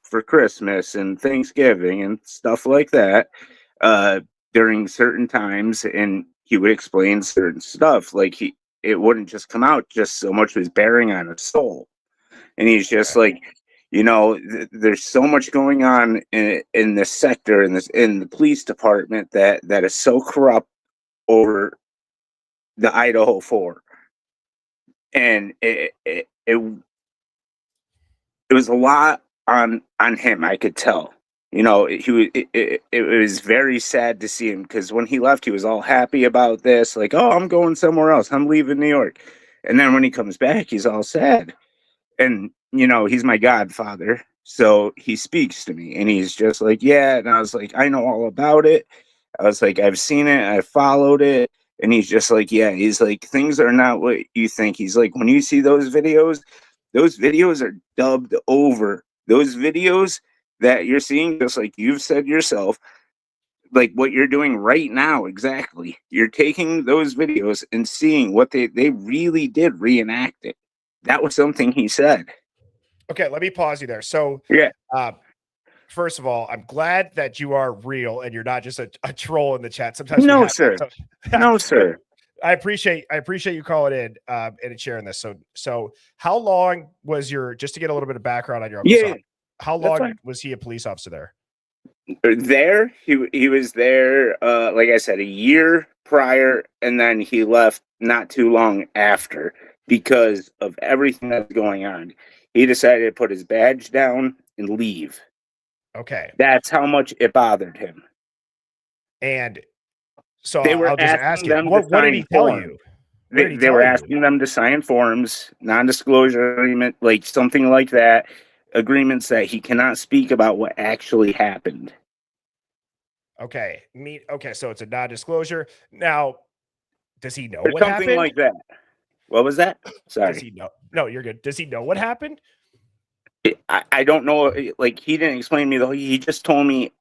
for Christmas and Thanksgiving and stuff like that during certain times, and he would explain certain stuff. Like it wouldn't just come out, just so much was bearing on his soul. And he's just like, there's so much going on in this sector, in the police department that is so corrupt over the Idaho 4. And it was a lot on him, I could tell. It was very sad to see him, because when he left, he was all happy about this, like, oh, I'm going somewhere else, I'm leaving New York. And then when he comes back, he's all sad. And he's my godfather, So he speaks to me and he's just like, yeah. And I was like, I know all about it. I was like, I've seen it, I followed it. And he's just like, yeah, he's like, things are not what you think. He's like, when you see those videos are dubbed over. Those videos that you're seeing, just like you've said yourself, like what you're doing right now, exactly. You're taking those videos and seeing what they really did reenact it. That was something he said. Okay, let me pause you there. So, Yeah. uh, first of all, I'm glad that you are real and you're not just a troll in the chat. Sometimes we No, have sir. so, No, but sir. I appreciate you calling in and sharing this. So how long was your, just to get a little bit of background on your uncle? Yeah, How that's long fine. was he a police officer there? There, he was there, like I said, a year prior, and then he left not too long after because of everything that's going on. He decided to put his badge down and leave. Okay. That's how much it bothered him. And so They were I'll just ask asking you, them to what did he sign tell forms. you? What did he They were tell you? asking them to sign forms, non-disclosure agreement, like something like that, agreements that he cannot speak about what actually happened. Okay. Okay, so it's a non-disclosure. Now, does he know Or what something happened? like that. What was that? Does Sorry. he know? No, you're good. Does he know what happened? I don't know. Like, he didn't explain to me, though. He just told me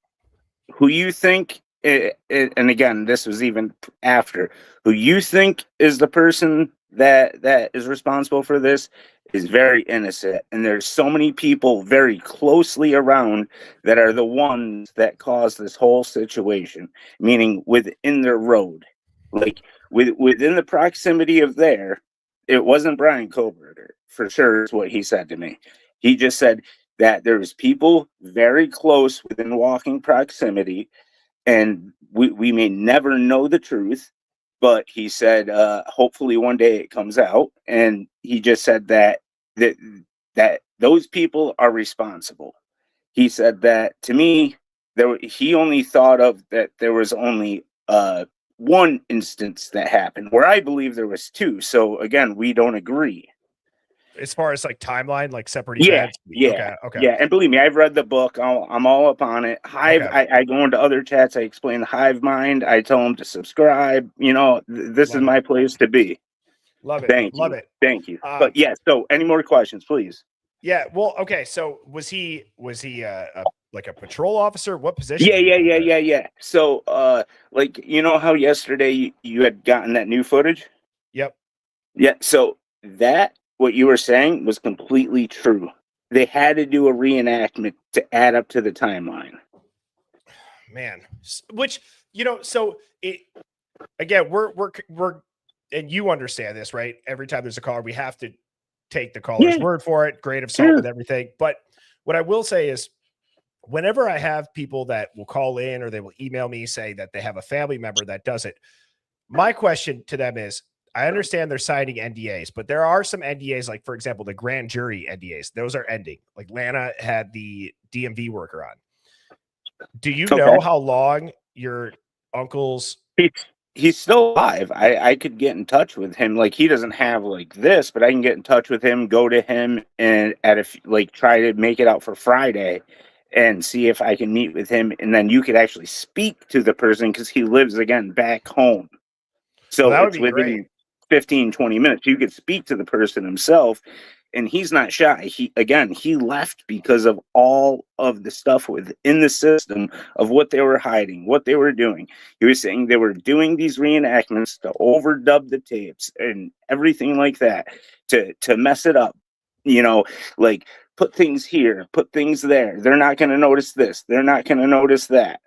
who you think, and again, this was even after, who you think is the person that is responsible for this is very innocent. And there's so many people very closely around that are the ones that caused this whole situation, meaning within their road. Like, within the proximity of there, it wasn't Brian Koberger, for sure, is what he said to me. He just said that there's people very close within walking proximity, and we may never know the truth, but he said hopefully one day it comes out. And he just said that that those people are responsible. He said that to me. He only thought of that there was only one instance that happened, where I believe there was two. So again, we don't agree. As far as like timeline, like separate Yeah, events? yeah, Okay. yeah. And believe me, I've read the book. I'm all up on it. Hive. Okay. I go into other chats. I explain the Hive Mind. I tell them to subscribe. This is Love it. my place to be. Love it. Thank Love you. it. Thank you. But yeah. So, any more questions, please? Yeah. Well, okay. So was he like a patrol officer? What position? Yeah. So, like, how yesterday you had gotten that new footage? Yep. Yeah. So that what you were saying was completely true. They had to do a reenactment to add up to the timeline. Man, which, so it, again, we're and you understand this, right? Every time there's a caller, we have to take the caller's word for it, grain of salt with everything. But what I will say is, whenever I have people that will call in or they will email me, say that they have a family member that does it, my question to them is, I understand they're signing NDAs, but there are some NDAs, like, for example, the grand jury NDAs. Those are ending. Like, Lana had the DMV worker on. Do you know how long your uncle's? He's still alive. I could get in touch with him. Like, he doesn't have like this, but I can get in touch with him, go to him, and try to make it out for Friday and see if I can meet with him. And then you could actually speak to the person because he lives again back home. So that would it's be within great. 15, 20 minutes. You could speak to the person himself, and he's not shy. He left because of all of the stuff within the system of what they were hiding, what they were doing. He was saying they were doing these reenactments to overdub the tapes and everything like that to mess it up. Like, put things here, put things there. They're not going to notice this. They're not going to notice that.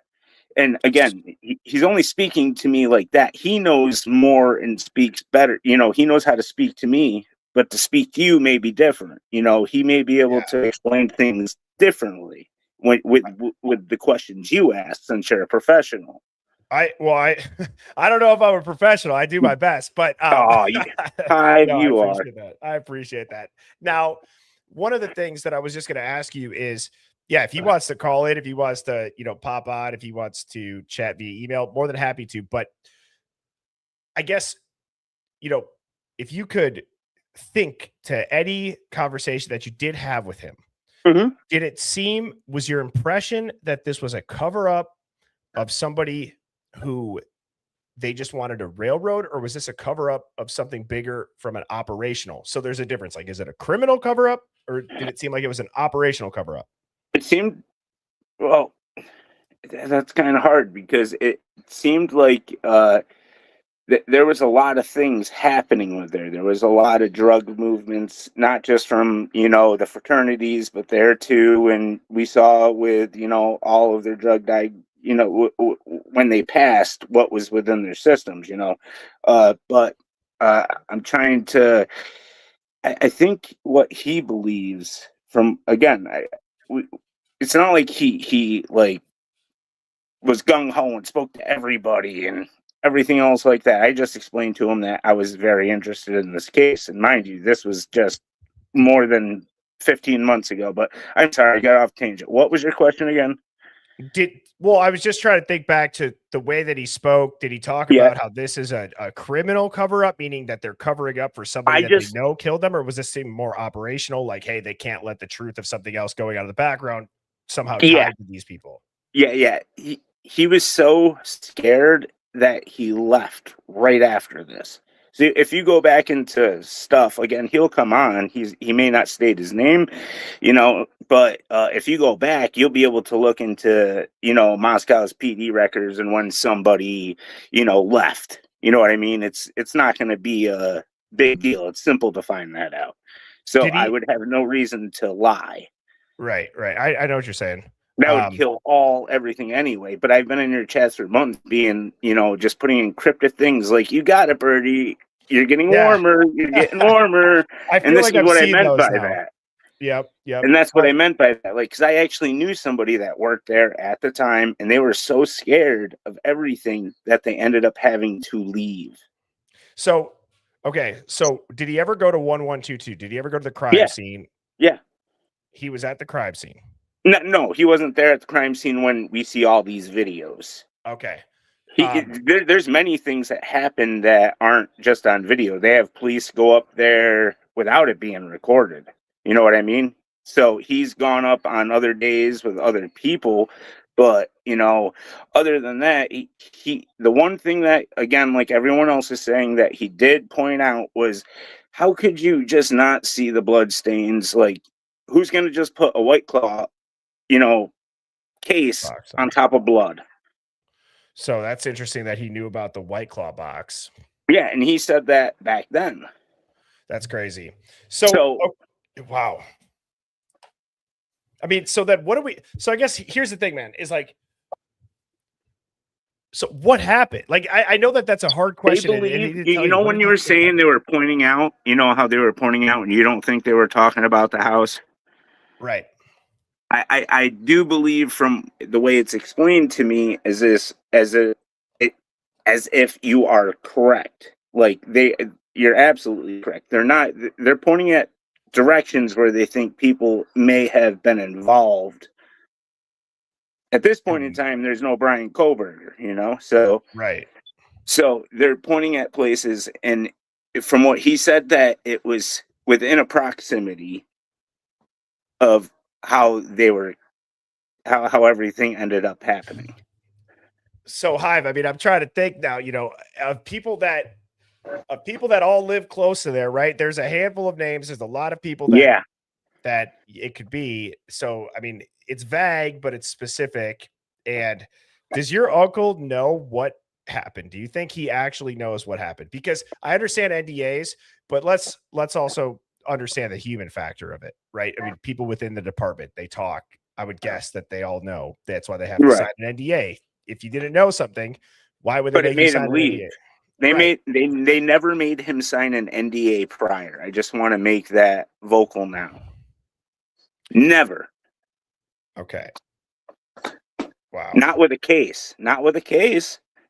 And again, he's only speaking to me like that. He knows more and speaks better. He knows how to speak to me, but to speak to you may be different. He may be able to explain things differently with the questions you ask, since you're a professional. I don't know if I'm a professional. I do my best, but You are. I appreciate that. Now, one of the things that I was just going to ask you is, yeah, if he wants to call in, if he wants to, pop on, if he wants to chat via email, more than happy to. But I guess, if you could think to any conversation that you did have with him, Mhm. Did it seem, was your impression that this was a cover up of somebody who they just wanted a railroad, or was this a cover up of something bigger from an operational? So there's a difference. Like, is it a criminal cover up, or did it seem like it was an operational cover up? It seemed, well, that's kind of hard because it seemed like there was a lot of things happening with there. There was a lot of drug movements, not just from, the fraternities, but there too. And we saw with, all of their drug when they passed, what was within their systems, but I'm trying to, I think what he believes from, again, it's not like he like was gung ho and spoke to everybody and everything else like that. I just explained to him that I was very interested in this case, and mind you, this was just more than 15 months ago. But I'm sorry, I got off tangent. What was your question again? Well, I was just trying to think back to the way that he spoke. Did he talk Yeah, about how this is a criminal cover up, meaning that they're covering up for somebody I that they just know killed them, or was this seem more operational? Like, hey, they can't let the truth of something else going on in the background somehow yeah, tied to these people. yeah. He was so scared that he left right after this. So if you go back into stuff again, he'll come on. He may not state his name, but if you go back, you'll be able to look into Moscow's PD records and when somebody left. You know what I mean? It's not going to be a big deal. It's simple to find that out. So Did I he? would have no reason to lie. Right. I know what you're saying. That would kill everything anyway. But I've been in your chats for months being, just putting encrypted things like, you got it, birdie. You're getting Yeah. warmer. You're getting warmer. I And feel this like is I've what I seen meant those by now. that. Yep. And that's what I meant by that. Like, because I actually knew somebody that worked there at the time, and they were so scared of everything that they ended up having to leave. So, okay. So, did he ever go to 1122? Did he ever go to the crime Yeah. scene? Yeah. He was at the crime scene. No, he wasn't there at the crime scene when we see all these videos. Okay. There's many things that happen that aren't just on video. They have police go up there without it being recorded. You know what I mean? So he's gone up on other days with other people, but other than that, he the one thing that, again, like everyone else is saying, that he did point out was, how could you just not see the blood stains? Like, who's going to just put a White Claw, case on top of blood? So that's interesting that he knew about the White Claw box. Yeah, and he said that back then. That's crazy. So wow. I mean, so I guess here's the thing, man, is like, so what happened? Like, I know that that's a hard question. They believe, when you were saying they were pointing out, how they were pointing out, and you don't think they were talking about the house. Right. I do believe, from the way it's explained to me, as if you are correct. Like, you're absolutely correct. They're pointing at directions where they think people may have been involved. At this point in time, there's no Brian Koberger, so right. So they're pointing at places, and from what he said, that it was within a proximity of how everything ended up happening. So, Hive, I mean, I'm trying to think now, of people that all live close to there, right? There's a handful of names. There's a lot of people that it could be. So, I mean, it's vague, but it's specific. And does your uncle know what happened? Do you think he actually knows what happened? Because I understand NDAs, but let's also understand the human factor of it, right? I mean, people within the department, they talk. I would guess that they all know. That's why they have to sign an NDA. If you didn't know something, why would they make you sign an NDA? They never made him sign an NDA prior. I just want to make that vocal now. Never. Okay. Wow. Not with a case.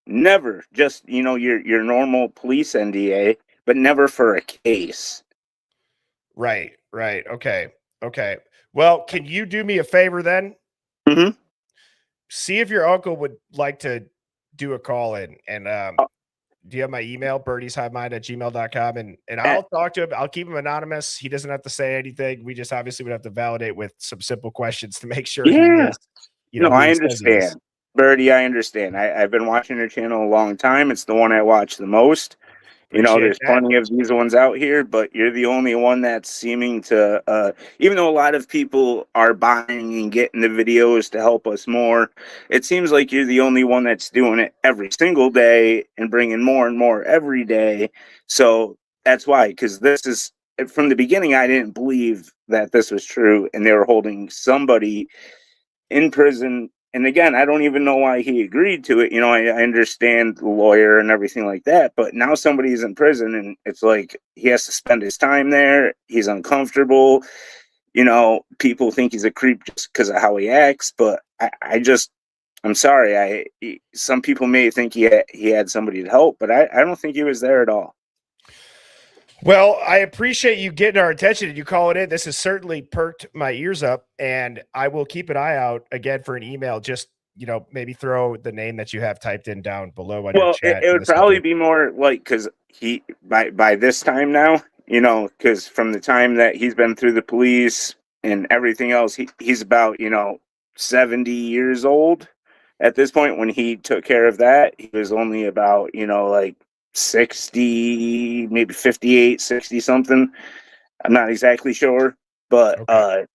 Never. Just, your normal police NDA, but never for a case. Right. Okay. Well, can you do me a favor then? Mm-hmm. See if your uncle would like to do a call in and Do you have my email, birdieshivemind@gmail.com? And I'll talk to him. I'll keep him anonymous. He doesn't have to say anything. We just obviously would have to validate with some simple questions to make sure he Yeah. is, No, who I he says he is. understand. Birdie, I understand. I've been watching your channel a long time. It's the one I watch the most. Appreciate There's that. plenty of these ones out here, but you're the only one that's seeming to, even though a lot of people are buying and getting the videos to help us more, it seems like you're the only one that's doing it every single day and bringing more and more every day. So that's why, because this is, from the beginning, I didn't believe that this was true and they were holding somebody in prison. And again, I don't even know why he agreed to it. I understand the lawyer and everything like that, but now somebody's in prison and it's like he has to spend his time there. He's uncomfortable. People think he's a creep just because of how he acts, but I'm sorry. Some people may think he had somebody to help, but I don't think he was there at all. Well, I appreciate you getting our attention and you calling in. This has certainly perked my ears up, and I will keep an eye out again for an email. Just, maybe throw the name that you have typed in down below on your Well, chat. it for would the probably subject. be more like, because he by this time now, because from the time that he's been through the police and everything else, he's about 70 years old at this point. When he took care of that, he was only about like 60, maybe 58, 60 something. I'm not exactly sure, but Okay.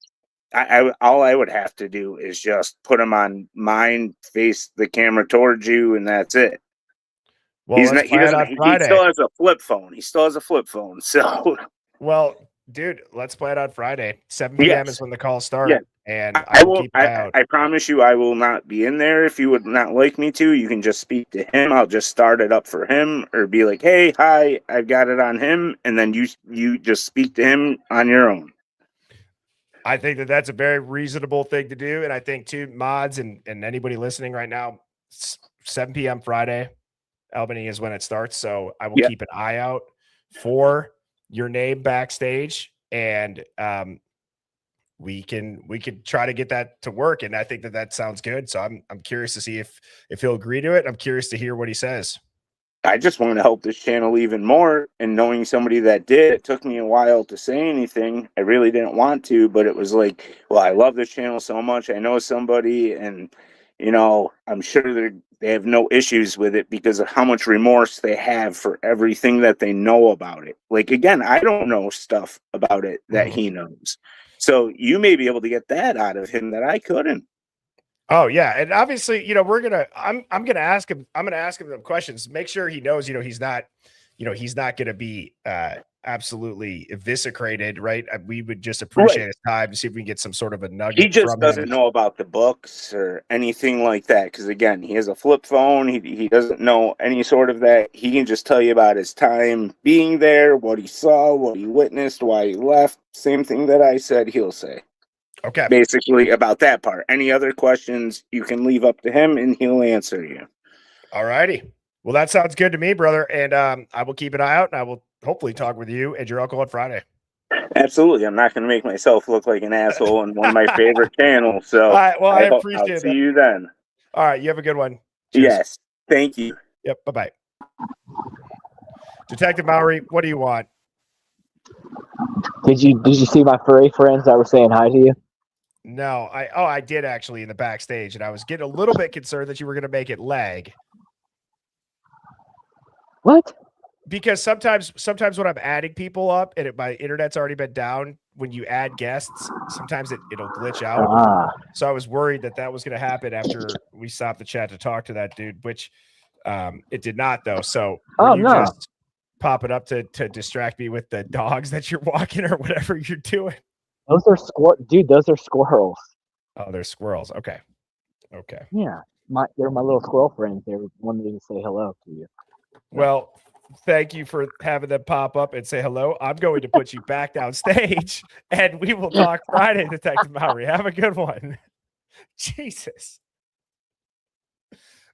all I would have to do is just put him on mine, face the camera towards you, and that's it. Well, let's He plan doesn't, on he Friday. still has a flip phone. He still has a flip phone. So Well, dude, let's plan on Friday. 7 p.m. is yes, when the calls yeah. start, and I I will won't. keep an eye out. I promise you, I will not be in there. If you would not like me to, you can just speak to him. I'll just start it up for him, or be like, "Hey, hi, I've got it on him," and then you just speak to him on your own. I think that that's a very reasonable thing to do. And I think too, mods and anybody listening right now, 7 p.m. Friday, Albany is when it starts. So I will Yeah, keep an eye out for your name backstage, and we can try to get that to work. And I think that sounds good. So I'm curious to see if he'll agree to it. I'm curious to hear what he says. I just want to help this channel even more. And knowing somebody that did, it took me a while to say anything. I really didn't want to, but it was like, well, I love this channel so much. I know somebody, and I'm sure they have no issues with it because of how much remorse they have for everything that they know about it. Like, again, I don't know stuff about it that Mhm. he knows. So you may be able to get that out of him that I couldn't. Oh yeah, and obviously, I'm gonna ask him. I'm gonna ask him some questions. Make sure he knows, he's not gonna be absolutely eviscerated, right? We would just Right. appreciate his time to see if we can get some sort of a He nugget just from him. doesn't know about the books or anything like that. Because again, he has a flip phone. He doesn't know any sort of that. He can just tell you about his time being there, what he saw, what he witnessed, why he left. Same thing that I said, he'll say. Okay. Basically about that part. Any other questions you can leave up to him and he'll answer you. All righty. Well, that sounds good to me, brother. And I will keep an eye out, and I will hopefully talk with you and your uncle on Friday. Absolutely. I'm not going to make myself look like an asshole on one of my favorite channels. All So right. Well, I I'll appreciate see that. you then. All right. You have a good one. Cheers. Yes. Thank you. Yep. Bye-bye. Detective Mowry, what do you want? Did you see my furry friends that were saying hi to you? No, I did actually in the backstage, and I was getting a little bit concerned that you were going to make it lag. What? Because sometimes when I'm adding people up and my internet's already been down, when you add guests, sometimes it'll glitch out. Ah. So I was worried that was going to happen after we stopped the chat to talk to that dude, which it did not though. So were you no. just popping up to distract me with the dogs that you're walking or whatever you're doing? Those are dude, those are squirrels. Oh, they're squirrels. Okay. Yeah. They're my little squirrel friends. They wanted me to say hello to you. Well, thank you for having them pop up and say hello. I'm going to put you back downstage, and we will talk Friday, Detective Mowry. Have a good one. Jesus.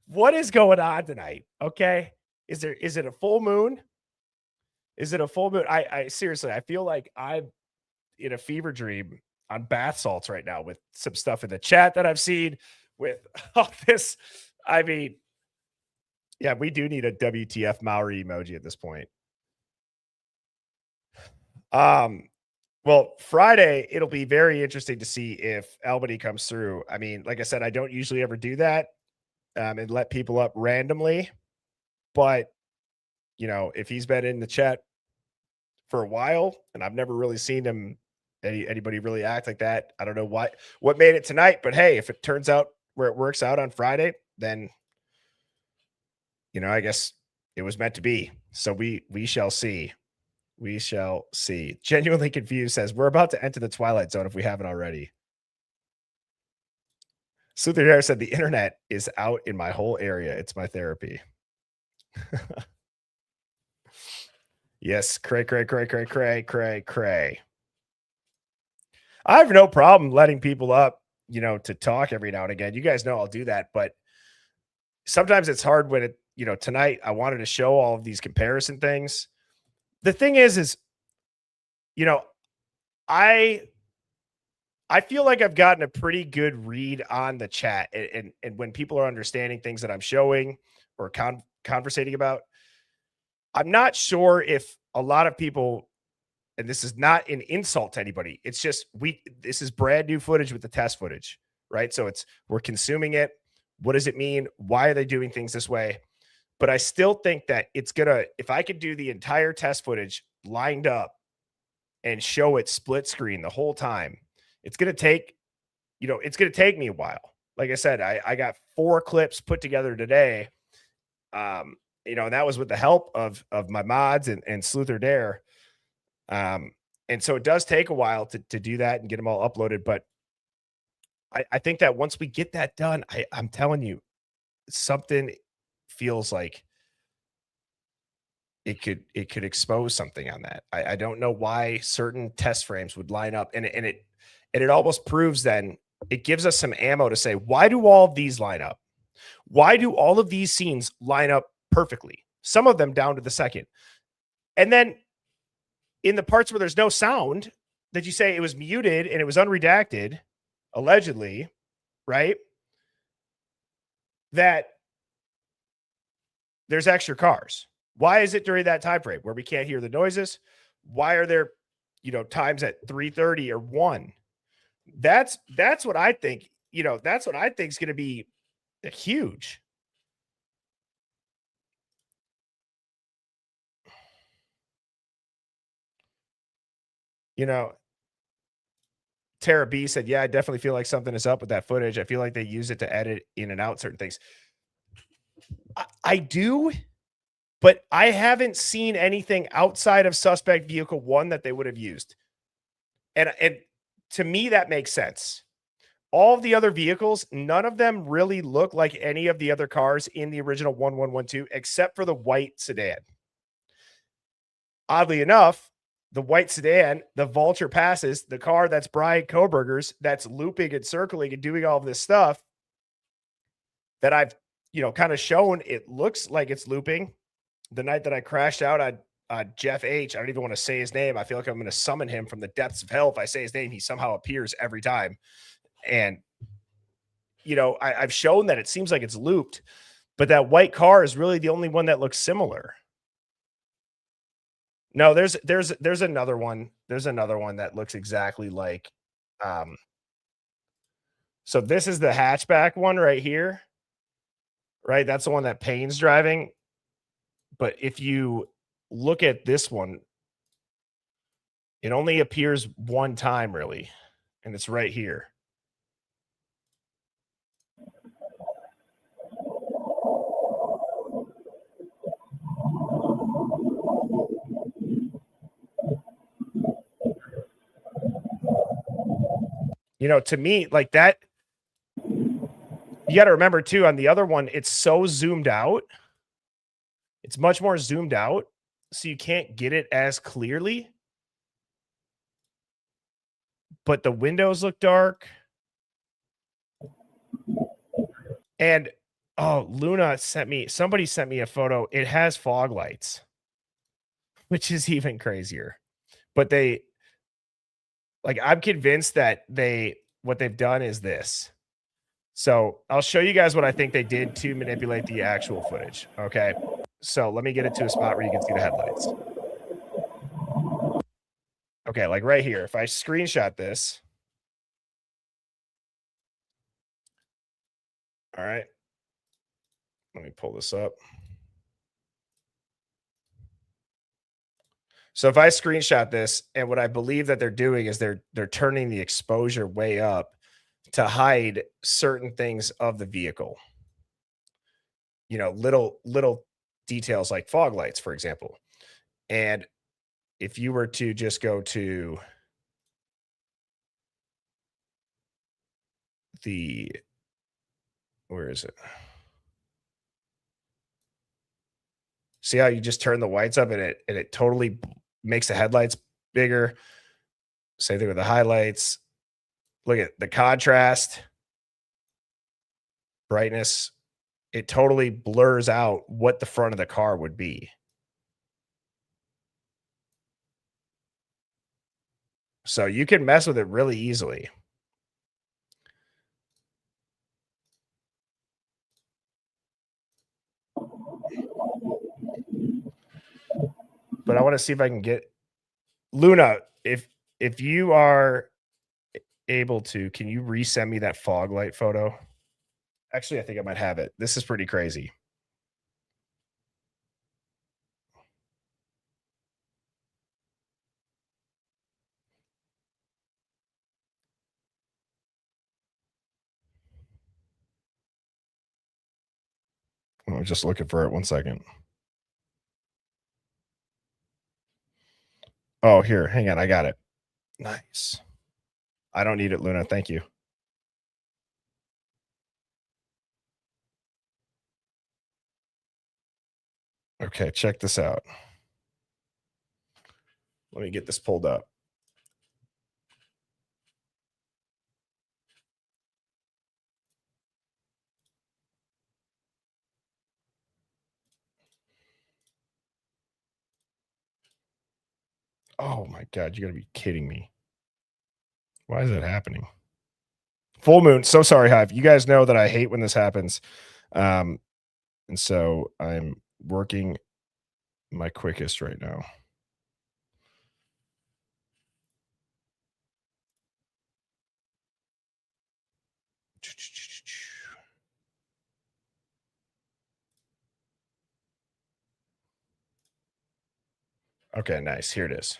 What is going on tonight? Okay. Is it a full moon? Is it a full moon? I seriously, I feel like I'm in a fever dream on bath salts right now with some stuff in the chat that I've seen with all this. I mean, Yeah, we do need a WTF Maori emoji at this point. Well, Friday, it'll be very interesting to see if Albany comes through. I mean, like I said, I don't usually ever do that and let people up randomly. But, you know, if he's been in the chat for a while and I've never really seen him, anybody really act like that, I don't know what made it tonight. But hey, if it turns out where it works out on Friday, then, you know, I guess it was meant to be. So we shall see. We shall see. Genuinely confused says we're about to enter the Twilight Zone if we haven't already. Sleuth Harris said the internet is out in my whole area. It's my therapy. Yes, cray. I have no problem letting people up, you know, to talk every now and again. You guys know I'll do that, but sometimes it's hard when it, you know, tonight I wanted to show all of these comparison things. The thing is, you know, I feel like I've gotten a pretty good read on the chat and when people are understanding things that I'm showing or conversating about. I'm not sure if a lot of people, and this is not an insult to anybody, it's just this is brand new footage with the test footage, right? So we're consuming it. What does it mean? Why are they doing things this way? But I still think that if I could do the entire test footage lined up and show it split screen the whole time, it's going to take me a while. Like I said, I got 4 clips put together today. You know, and that was with the help of my mods and Sleuther Dare. And so it does take a while to do that and get them all uploaded. But I think that once we get that done, I'm telling you, something feels like it could expose something on that. I don't know why certain test frames would line up, and it almost proves then it gives us some ammo to say, why do all of these line up? Why do all of these scenes line up perfectly? Some of them down to the second. And then in the parts where there's no sound that you say it was muted and it was unredacted, allegedly, right? That there's extra cars. Why is it during that time frame where we can't hear the noises? Why are there, you know, times at 3:30 or 1? That's what I think, you know, that's what I think is going to be huge. You know, Tara B said, yeah, I definitely feel like something is up with that footage. I feel like they use it to edit in and out certain things. I do, but I haven't seen anything outside of Suspect Vehicle 1 that they would have used. And to me, that makes sense. All of the other vehicles, none of them really look like any of the other cars in the original 1112, except for the white sedan. Oddly enough, the white sedan, the Vulture passes, the car that's Brian Koberger's, that's looping and circling and doing all of this stuff that I've, you know, kind of shown. It looks like it's looping. The night that I crashed out on Jeff H., I don't even want to say his name. I feel like I'm going to summon him from the depths of hell. If I say his name, he somehow appears every time. And, you know, I've shown that it seems like it's looped, but that white car is really the only one that looks similar. No, there's another one. There's another one that looks exactly like, so this is the hatchback one right here, right? That's the one that Payne's driving. But if you look at this one, it only appears one time really, and it's right here. You know, to me, like that, you got to remember too, on the other one, it's so zoomed out. It's much more zoomed out, so you can't get it as clearly. But the windows look dark. And, oh, somebody sent me a photo. It has fog lights, which is even crazier. But I'm convinced that what they've done is this. So I'll show you guys what I think they did to manipulate the actual footage. Okay. So let me get it to a spot where you can see the headlights. Okay, like right here. If I screenshot this. All right. Let me pull this up. So if I screenshot this, and what I believe that they're doing is they're turning the exposure way up to hide certain things of the vehicle. You know, little details like fog lights, for example. And if you were to just go to the, where is it? See how you just turn the whites up and it totally makes the headlights bigger. Same thing with the highlights. Look at the contrast, brightness. It totally blurs out what the front of the car would be. So you can mess with it really easily. But I want to see if I can get Luna, if you are able to, can you resend me that fog light photo? Actually, I think I might have it. This is pretty crazy. I'm just looking for it. 1 second. Oh, here. Hang on. I got it. Nice. I don't need it, Luna. Thank you. Okay, check this out. Let me get this pulled up. Oh my God, you gotta be kidding me. Why is that happening? Full moon. So sorry, Hive. You guys know that I hate when this happens. And so I'm working my quickest right now. Okay, nice. Here it is.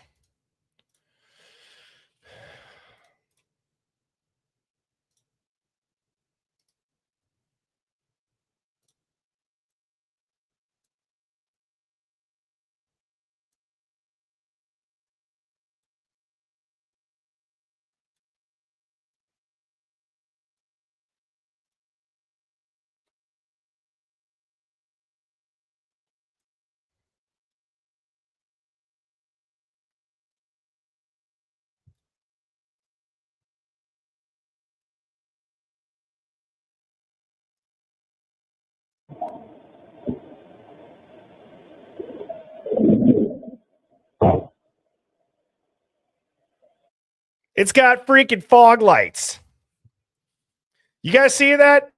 It's got freaking fog lights. You guys see that?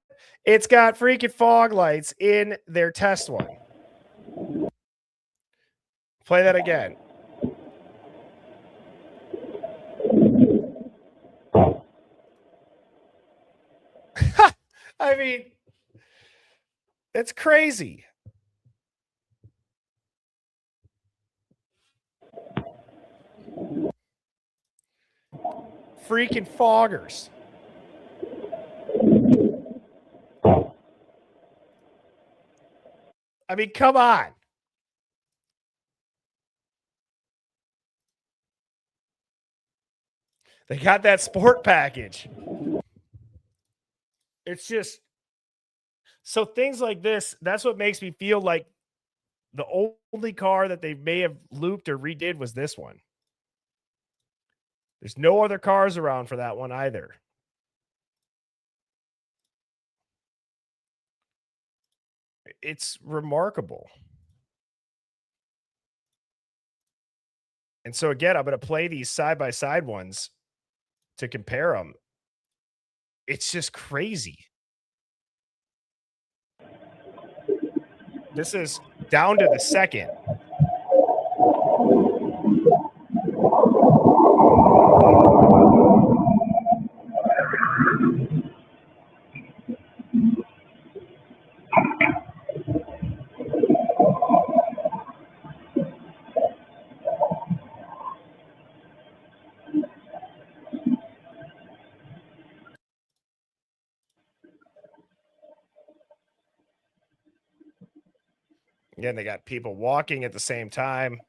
It's got freaking fog lights in their test one. Play that again. I mean, it's crazy. Freaking foggers. I mean, come on. They got that sport package. It's just so things like this, that's what makes me feel like the only car that they may have looped or redid was this one. There's no other cars around for that one either. It's remarkable. And so again, I'm going to play these side-by-side ones to compare them. It's just crazy. This is down to the second. Again, they got people walking at the same time.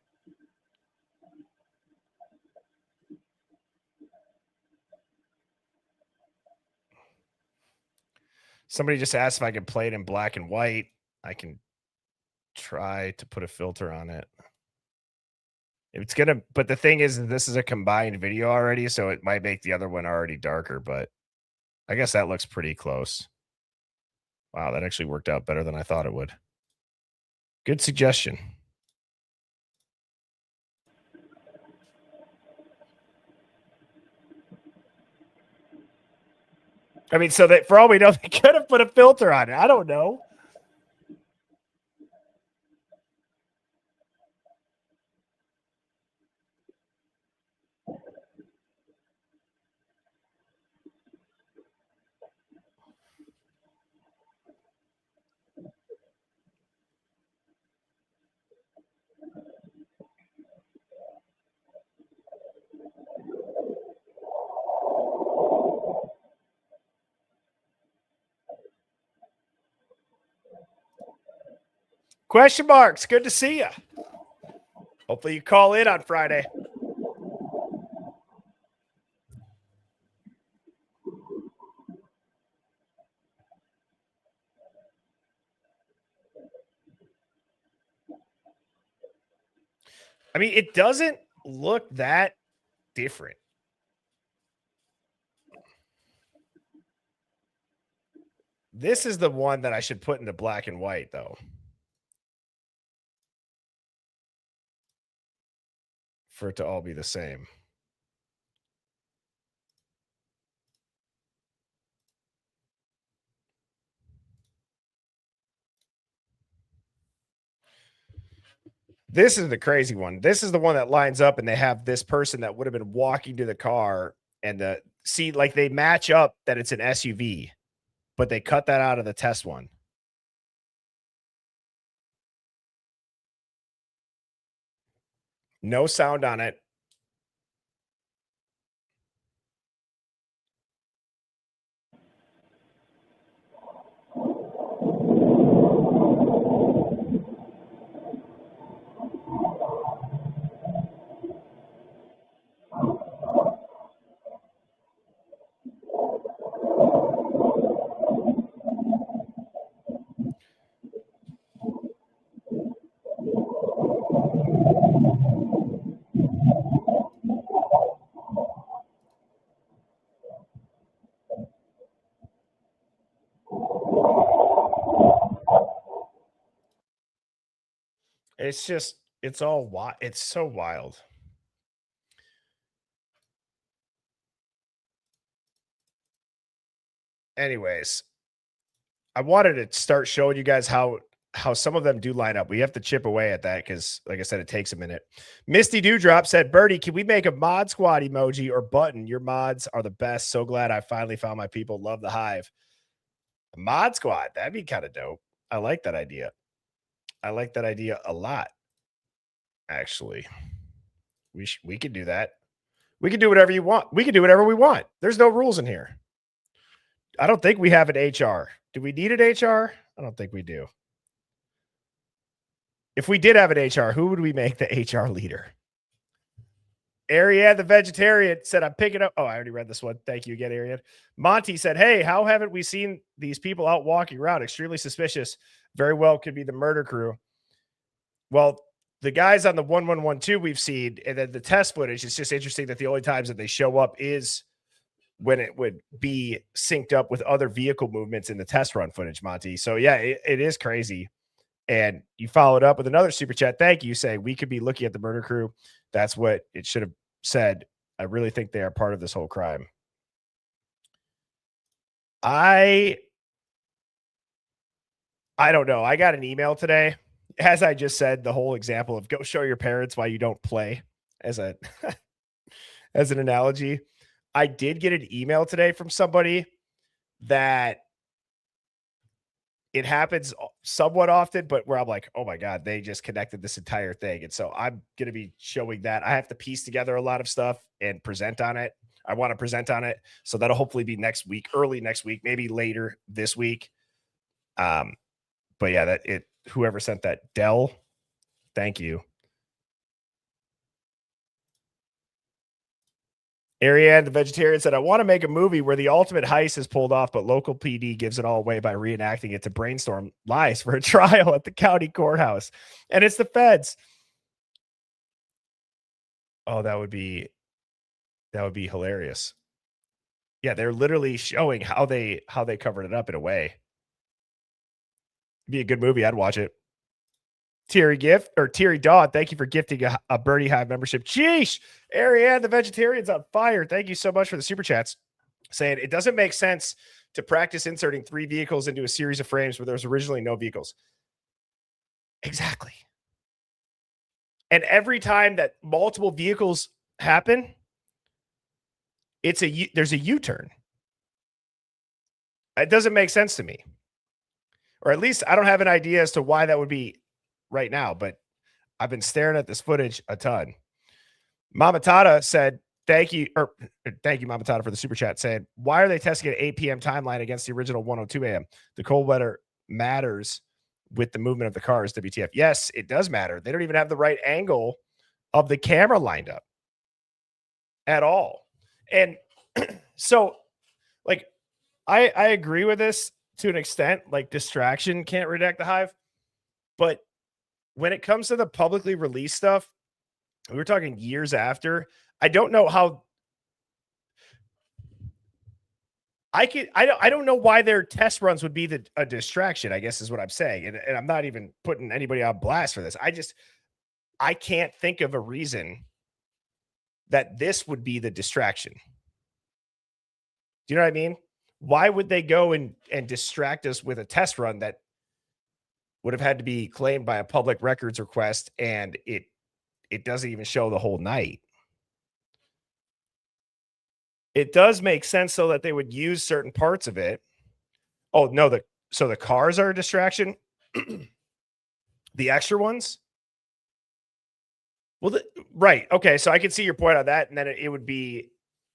Somebody just asked if I could play it in black and white. I can try to put a filter on it. It's gonna, but the thing is, this is a combined video already, so it might make the other one already darker, but I guess that looks pretty close. Wow, that actually worked out better than I thought it would. Good suggestion. I mean, so that for all we know, they could have put a filter on it. I don't know. Question marks. Good to see you. Hopefully you call in on Friday. I mean, it doesn't look that different. This is the one that I should put into black and white, though. For it to all be the same. This is the crazy one. This is the one that lines up and they have this person that would have been walking to the car and like they match up that it's an SUV, but they cut that out of the test one. No sound on it. It's just, it's all wild. It's so wild. Anyways, I wanted to start showing you guys how some of them do line up. We have to chip away at that because, like I said, it takes a minute. Misty Dewdrop said, Birdie, can we make a mod squad emoji or button? Your mods are the best. So glad I finally found my people. Love the Hive. A mod squad. That'd be kind of dope. I like that idea. I like that idea a lot. Actually, we could do that. We can do whatever you want. We can do whatever we want. There's no rules in here. I don't think we have an HR. Do we need an HR? I don't think we do. If we did have an HR, who would we make the HR leader? Ariane, the vegetarian, said, I'm picking up. Oh, I already read this one. Thank you again, Ariane. Monty said, hey, how haven't we seen these people out walking around? Extremely suspicious. Very well could be the murder crew. Well, the guys on the 1112 we've seen, and then the test footage, it's just interesting that the only times that they show up is when it would be synced up with other vehicle movements in the test run footage, Monty. So, yeah, it is crazy. And you followed up with another super chat. Thank you. Say we could be looking at the murder crew. That's what it should have said. I really think they are part of this whole crime. I I don't know. I got an email today. As I just said, the whole example of go show your parents why you don't play as a as an analogy. I did get an email today from somebody that it happens somewhat often, but where I'm like, oh my God, they just connected this entire thing. And so I'm going to be showing that. I have to piece together a lot of stuff and present on it. I want to present on it. So that'll hopefully be next week, early next week, maybe later this week. But yeah, whoever sent that, Dell, thank you. Ariane, the vegetarian, said, I want to make a movie where the ultimate heist is pulled off, but local PD gives it all away by reenacting it to brainstorm lies for a trial at the county courthouse. And it's the feds. Oh, that would be hilarious. Yeah, they're literally showing how they covered it up in a way. It'd be a good movie. I'd watch it. Terry Dodd, thank you for gifting a Birdie Hive membership. Sheesh, Ariane, the vegetarian's on fire. Thank you so much for the super chats. Saying it doesn't make sense to practice inserting 3 vehicles into a series of frames where there's originally no vehicles. Exactly. And every time that multiple vehicles happen, there's a U-turn. It doesn't make sense to me. Or at least I don't have an idea as to why that would be right now, but I've been staring at this footage a ton. Mama Tata said, thank you, Mama Tata, for the super chat, saying, why are they testing at 8 p.m. timeline against the original 1:02 a.m.? The cold weather matters with the movement of the cars, WTF. Yes, it does matter. They don't even have the right angle of the camera lined up at all. And so, like, I agree with this to an extent. Like, distraction can't redact the hive. But when it comes to the publicly released stuff, we were talking years after. I don't know how I don't know why their test runs would be a distraction, I guess is what I'm saying. And I'm not even putting anybody on blast for this. I can't think of a reason that this would be the distraction. Do you know what I mean? Why would they go and distract us with a test run that would have had to be claimed by a public records request, and it doesn't even show the whole night? It does make sense, though, that they would use certain parts of it. Oh, no, so the cars are a distraction? The extra ones? Well, right. Okay, so I can see your point on that, and then it would be,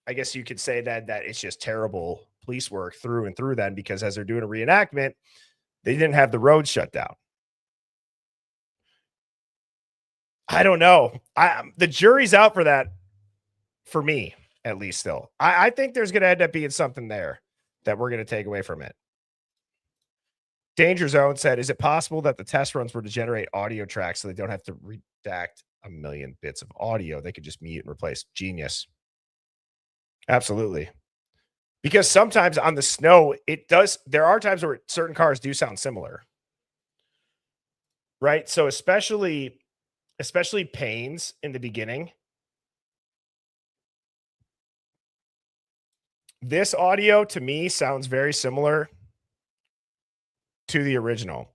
I guess you could say that it's just terrible police work through and through then, because as they're doing a reenactment, they didn't have the roads shut down. I don't know. The jury's out for that, for me, at least still. I think there's going to end up being something there that we're going to take away from it. Danger Zone said, is it possible that the test runs were to generate audio tracks so they don't have to redact a million bits of audio? They could just mute and replace. Genius. Absolutely. Because sometimes on the snow, there are times where certain cars do sound similar. Right? So especially Payne's in the beginning. This audio to me sounds very similar to the original.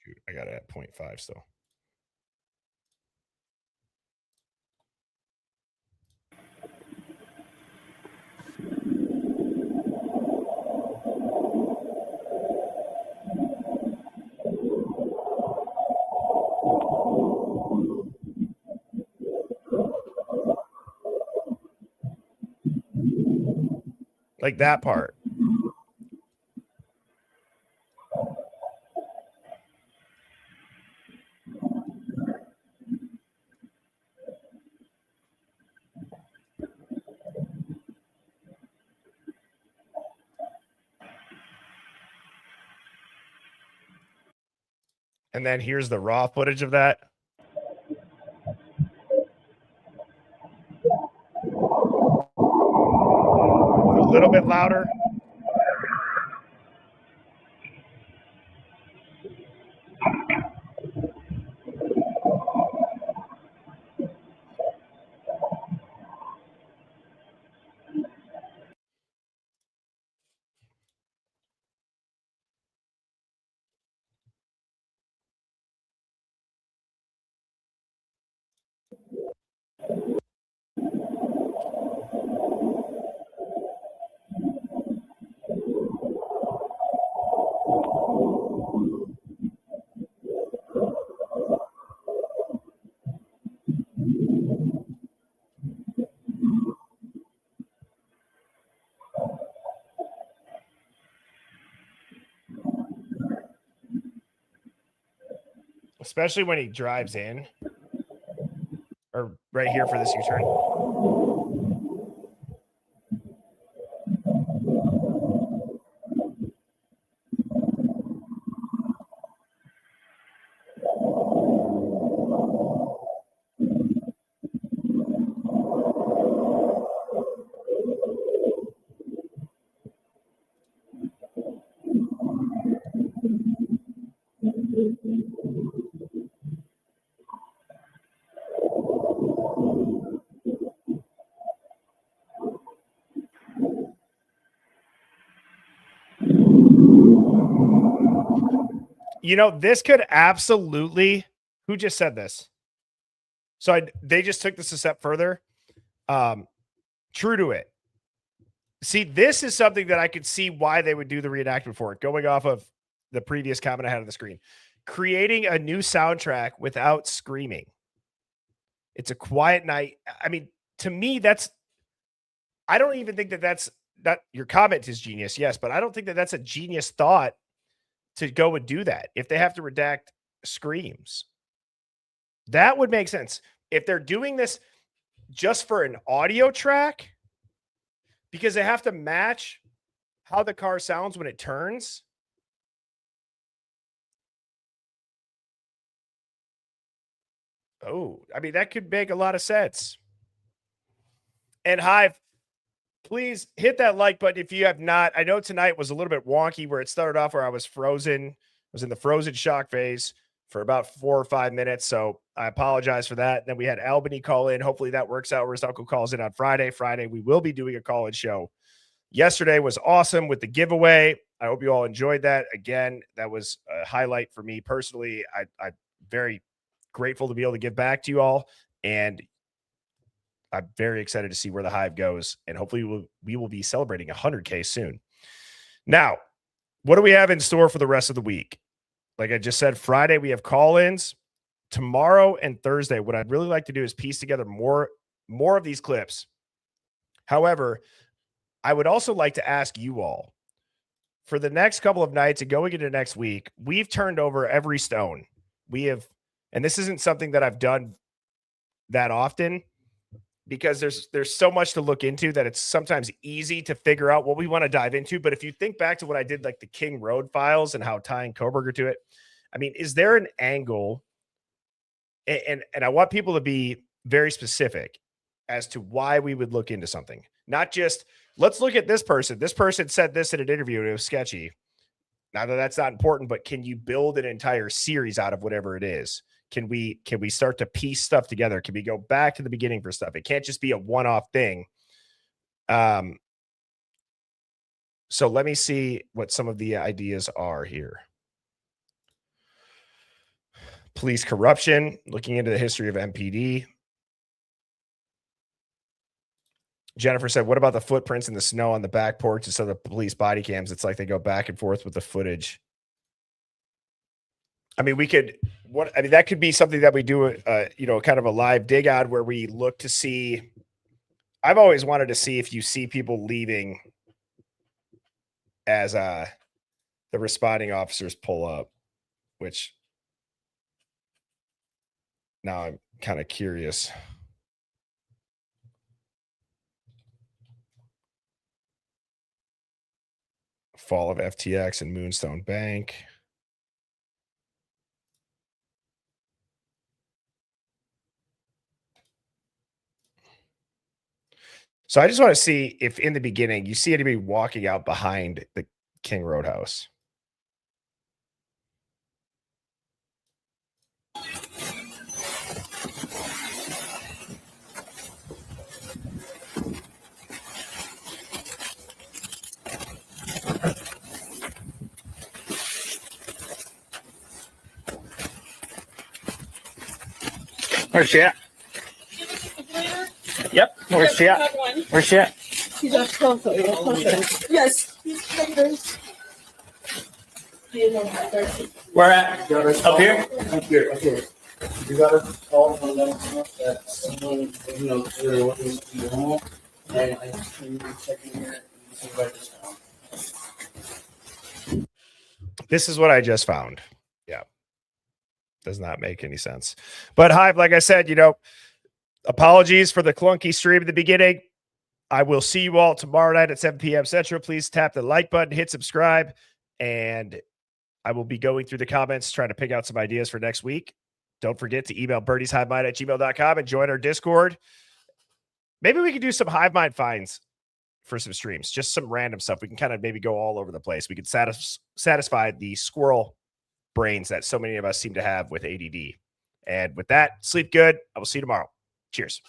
Shoot, I got it at 0.5 still. Like that part. And then here's the raw footage of that. A little bit louder. especially when he drives in or right here for this U-turn. You know, this could absolutely. Who just said this? So they just took this a step further. True to it. See, this is something that I could see why they would do the reenactment for it, going off of the previous comment I had on the screen. Creating a new soundtrack without screaming. It's a quiet night. I mean, to me, I don't even think that's your comment is genius, yes, but I don't think that's a genius thought to go and do that if they have to redact screams. That would make sense. If they're doing this just for an audio track, because they have to match how the car sounds when it turns. Oh, I mean, that could make a lot of sense. And Hive, please hit that like button if you have not. I know tonight was a little bit wonky where it started off where I was frozen. I was in the frozen shock phase for about 4 or 5 minutes. So I apologize for that. Then we had Albany call in. Hopefully that works out where his uncle calls in on Friday. Friday, we will be doing a call-in show. Yesterday was awesome with the giveaway. I hope you all enjoyed that. Again, that was a highlight for me personally. I'm very grateful to be able to give back to you all. And I'm very excited to see where the Hive goes. And hopefully we will be celebrating 100K soon. Now, what do we have in store for the rest of the week? Like I just said, Friday, we have call-ins. Tomorrow and Thursday, what I'd really like to do is piece together more of these clips. However, I would also like to ask you all, for the next couple of nights and going into next week, we've turned over every stone. We have, and this isn't something that I've done that often because there's so much to look into that it's sometimes easy to figure out what we want to dive into. But if you think back to what I did, like the King Road files and how tying Koberger to it, I mean, is there an angle? And I want people to be very specific as to why we would look into something, not just let's look at this person. This person said this in an interview and it was sketchy. Now that that's not important, but can you build an entire series out of whatever it is? Can we start to piece stuff together? Can we go back to the beginning for stuff? It can't just be a one-off thing. So let me see what some of the ideas are here. Police corruption, looking into the history of MPD. Jennifer said, what about the footprints in the snow on the back porch instead of the police body cams? It's like they go back and forth with the footage. I mean, that could be something that we do, kind of a live dig on where we look to see. I've always wanted to see if you see people leaving as the responding officers pull up, which now I'm kind of curious. Fall of FTX and Moonstone Bank. So I just want to see if in the beginning you see anybody walking out behind the King Roadhouse. Where's she at? Yep. Where's she at? Where's she at? He's up closer. Yes. Where at? Up here? Up here, up here. You gotta call for them that someone, they're looking to your home, and I can check in here and see if I just found. This is what I just found. Yeah. Does not make any sense. But Hive, like I said, apologies for the clunky stream at the beginning. I will see you all tomorrow night at 7 p.m. Central. Please tap the like button, hit subscribe, and I will be going through the comments, trying to pick out some ideas for next week. Don't forget to email birdieshivemind@gmail.com and join our Discord. Maybe we could do some Hive Mind finds for some streams, just some random stuff. We can kind of maybe go all over the place. We could satisfy the squirrel brains that so many of us seem to have with ADD. And with that, sleep good. I will see you tomorrow. Cheers.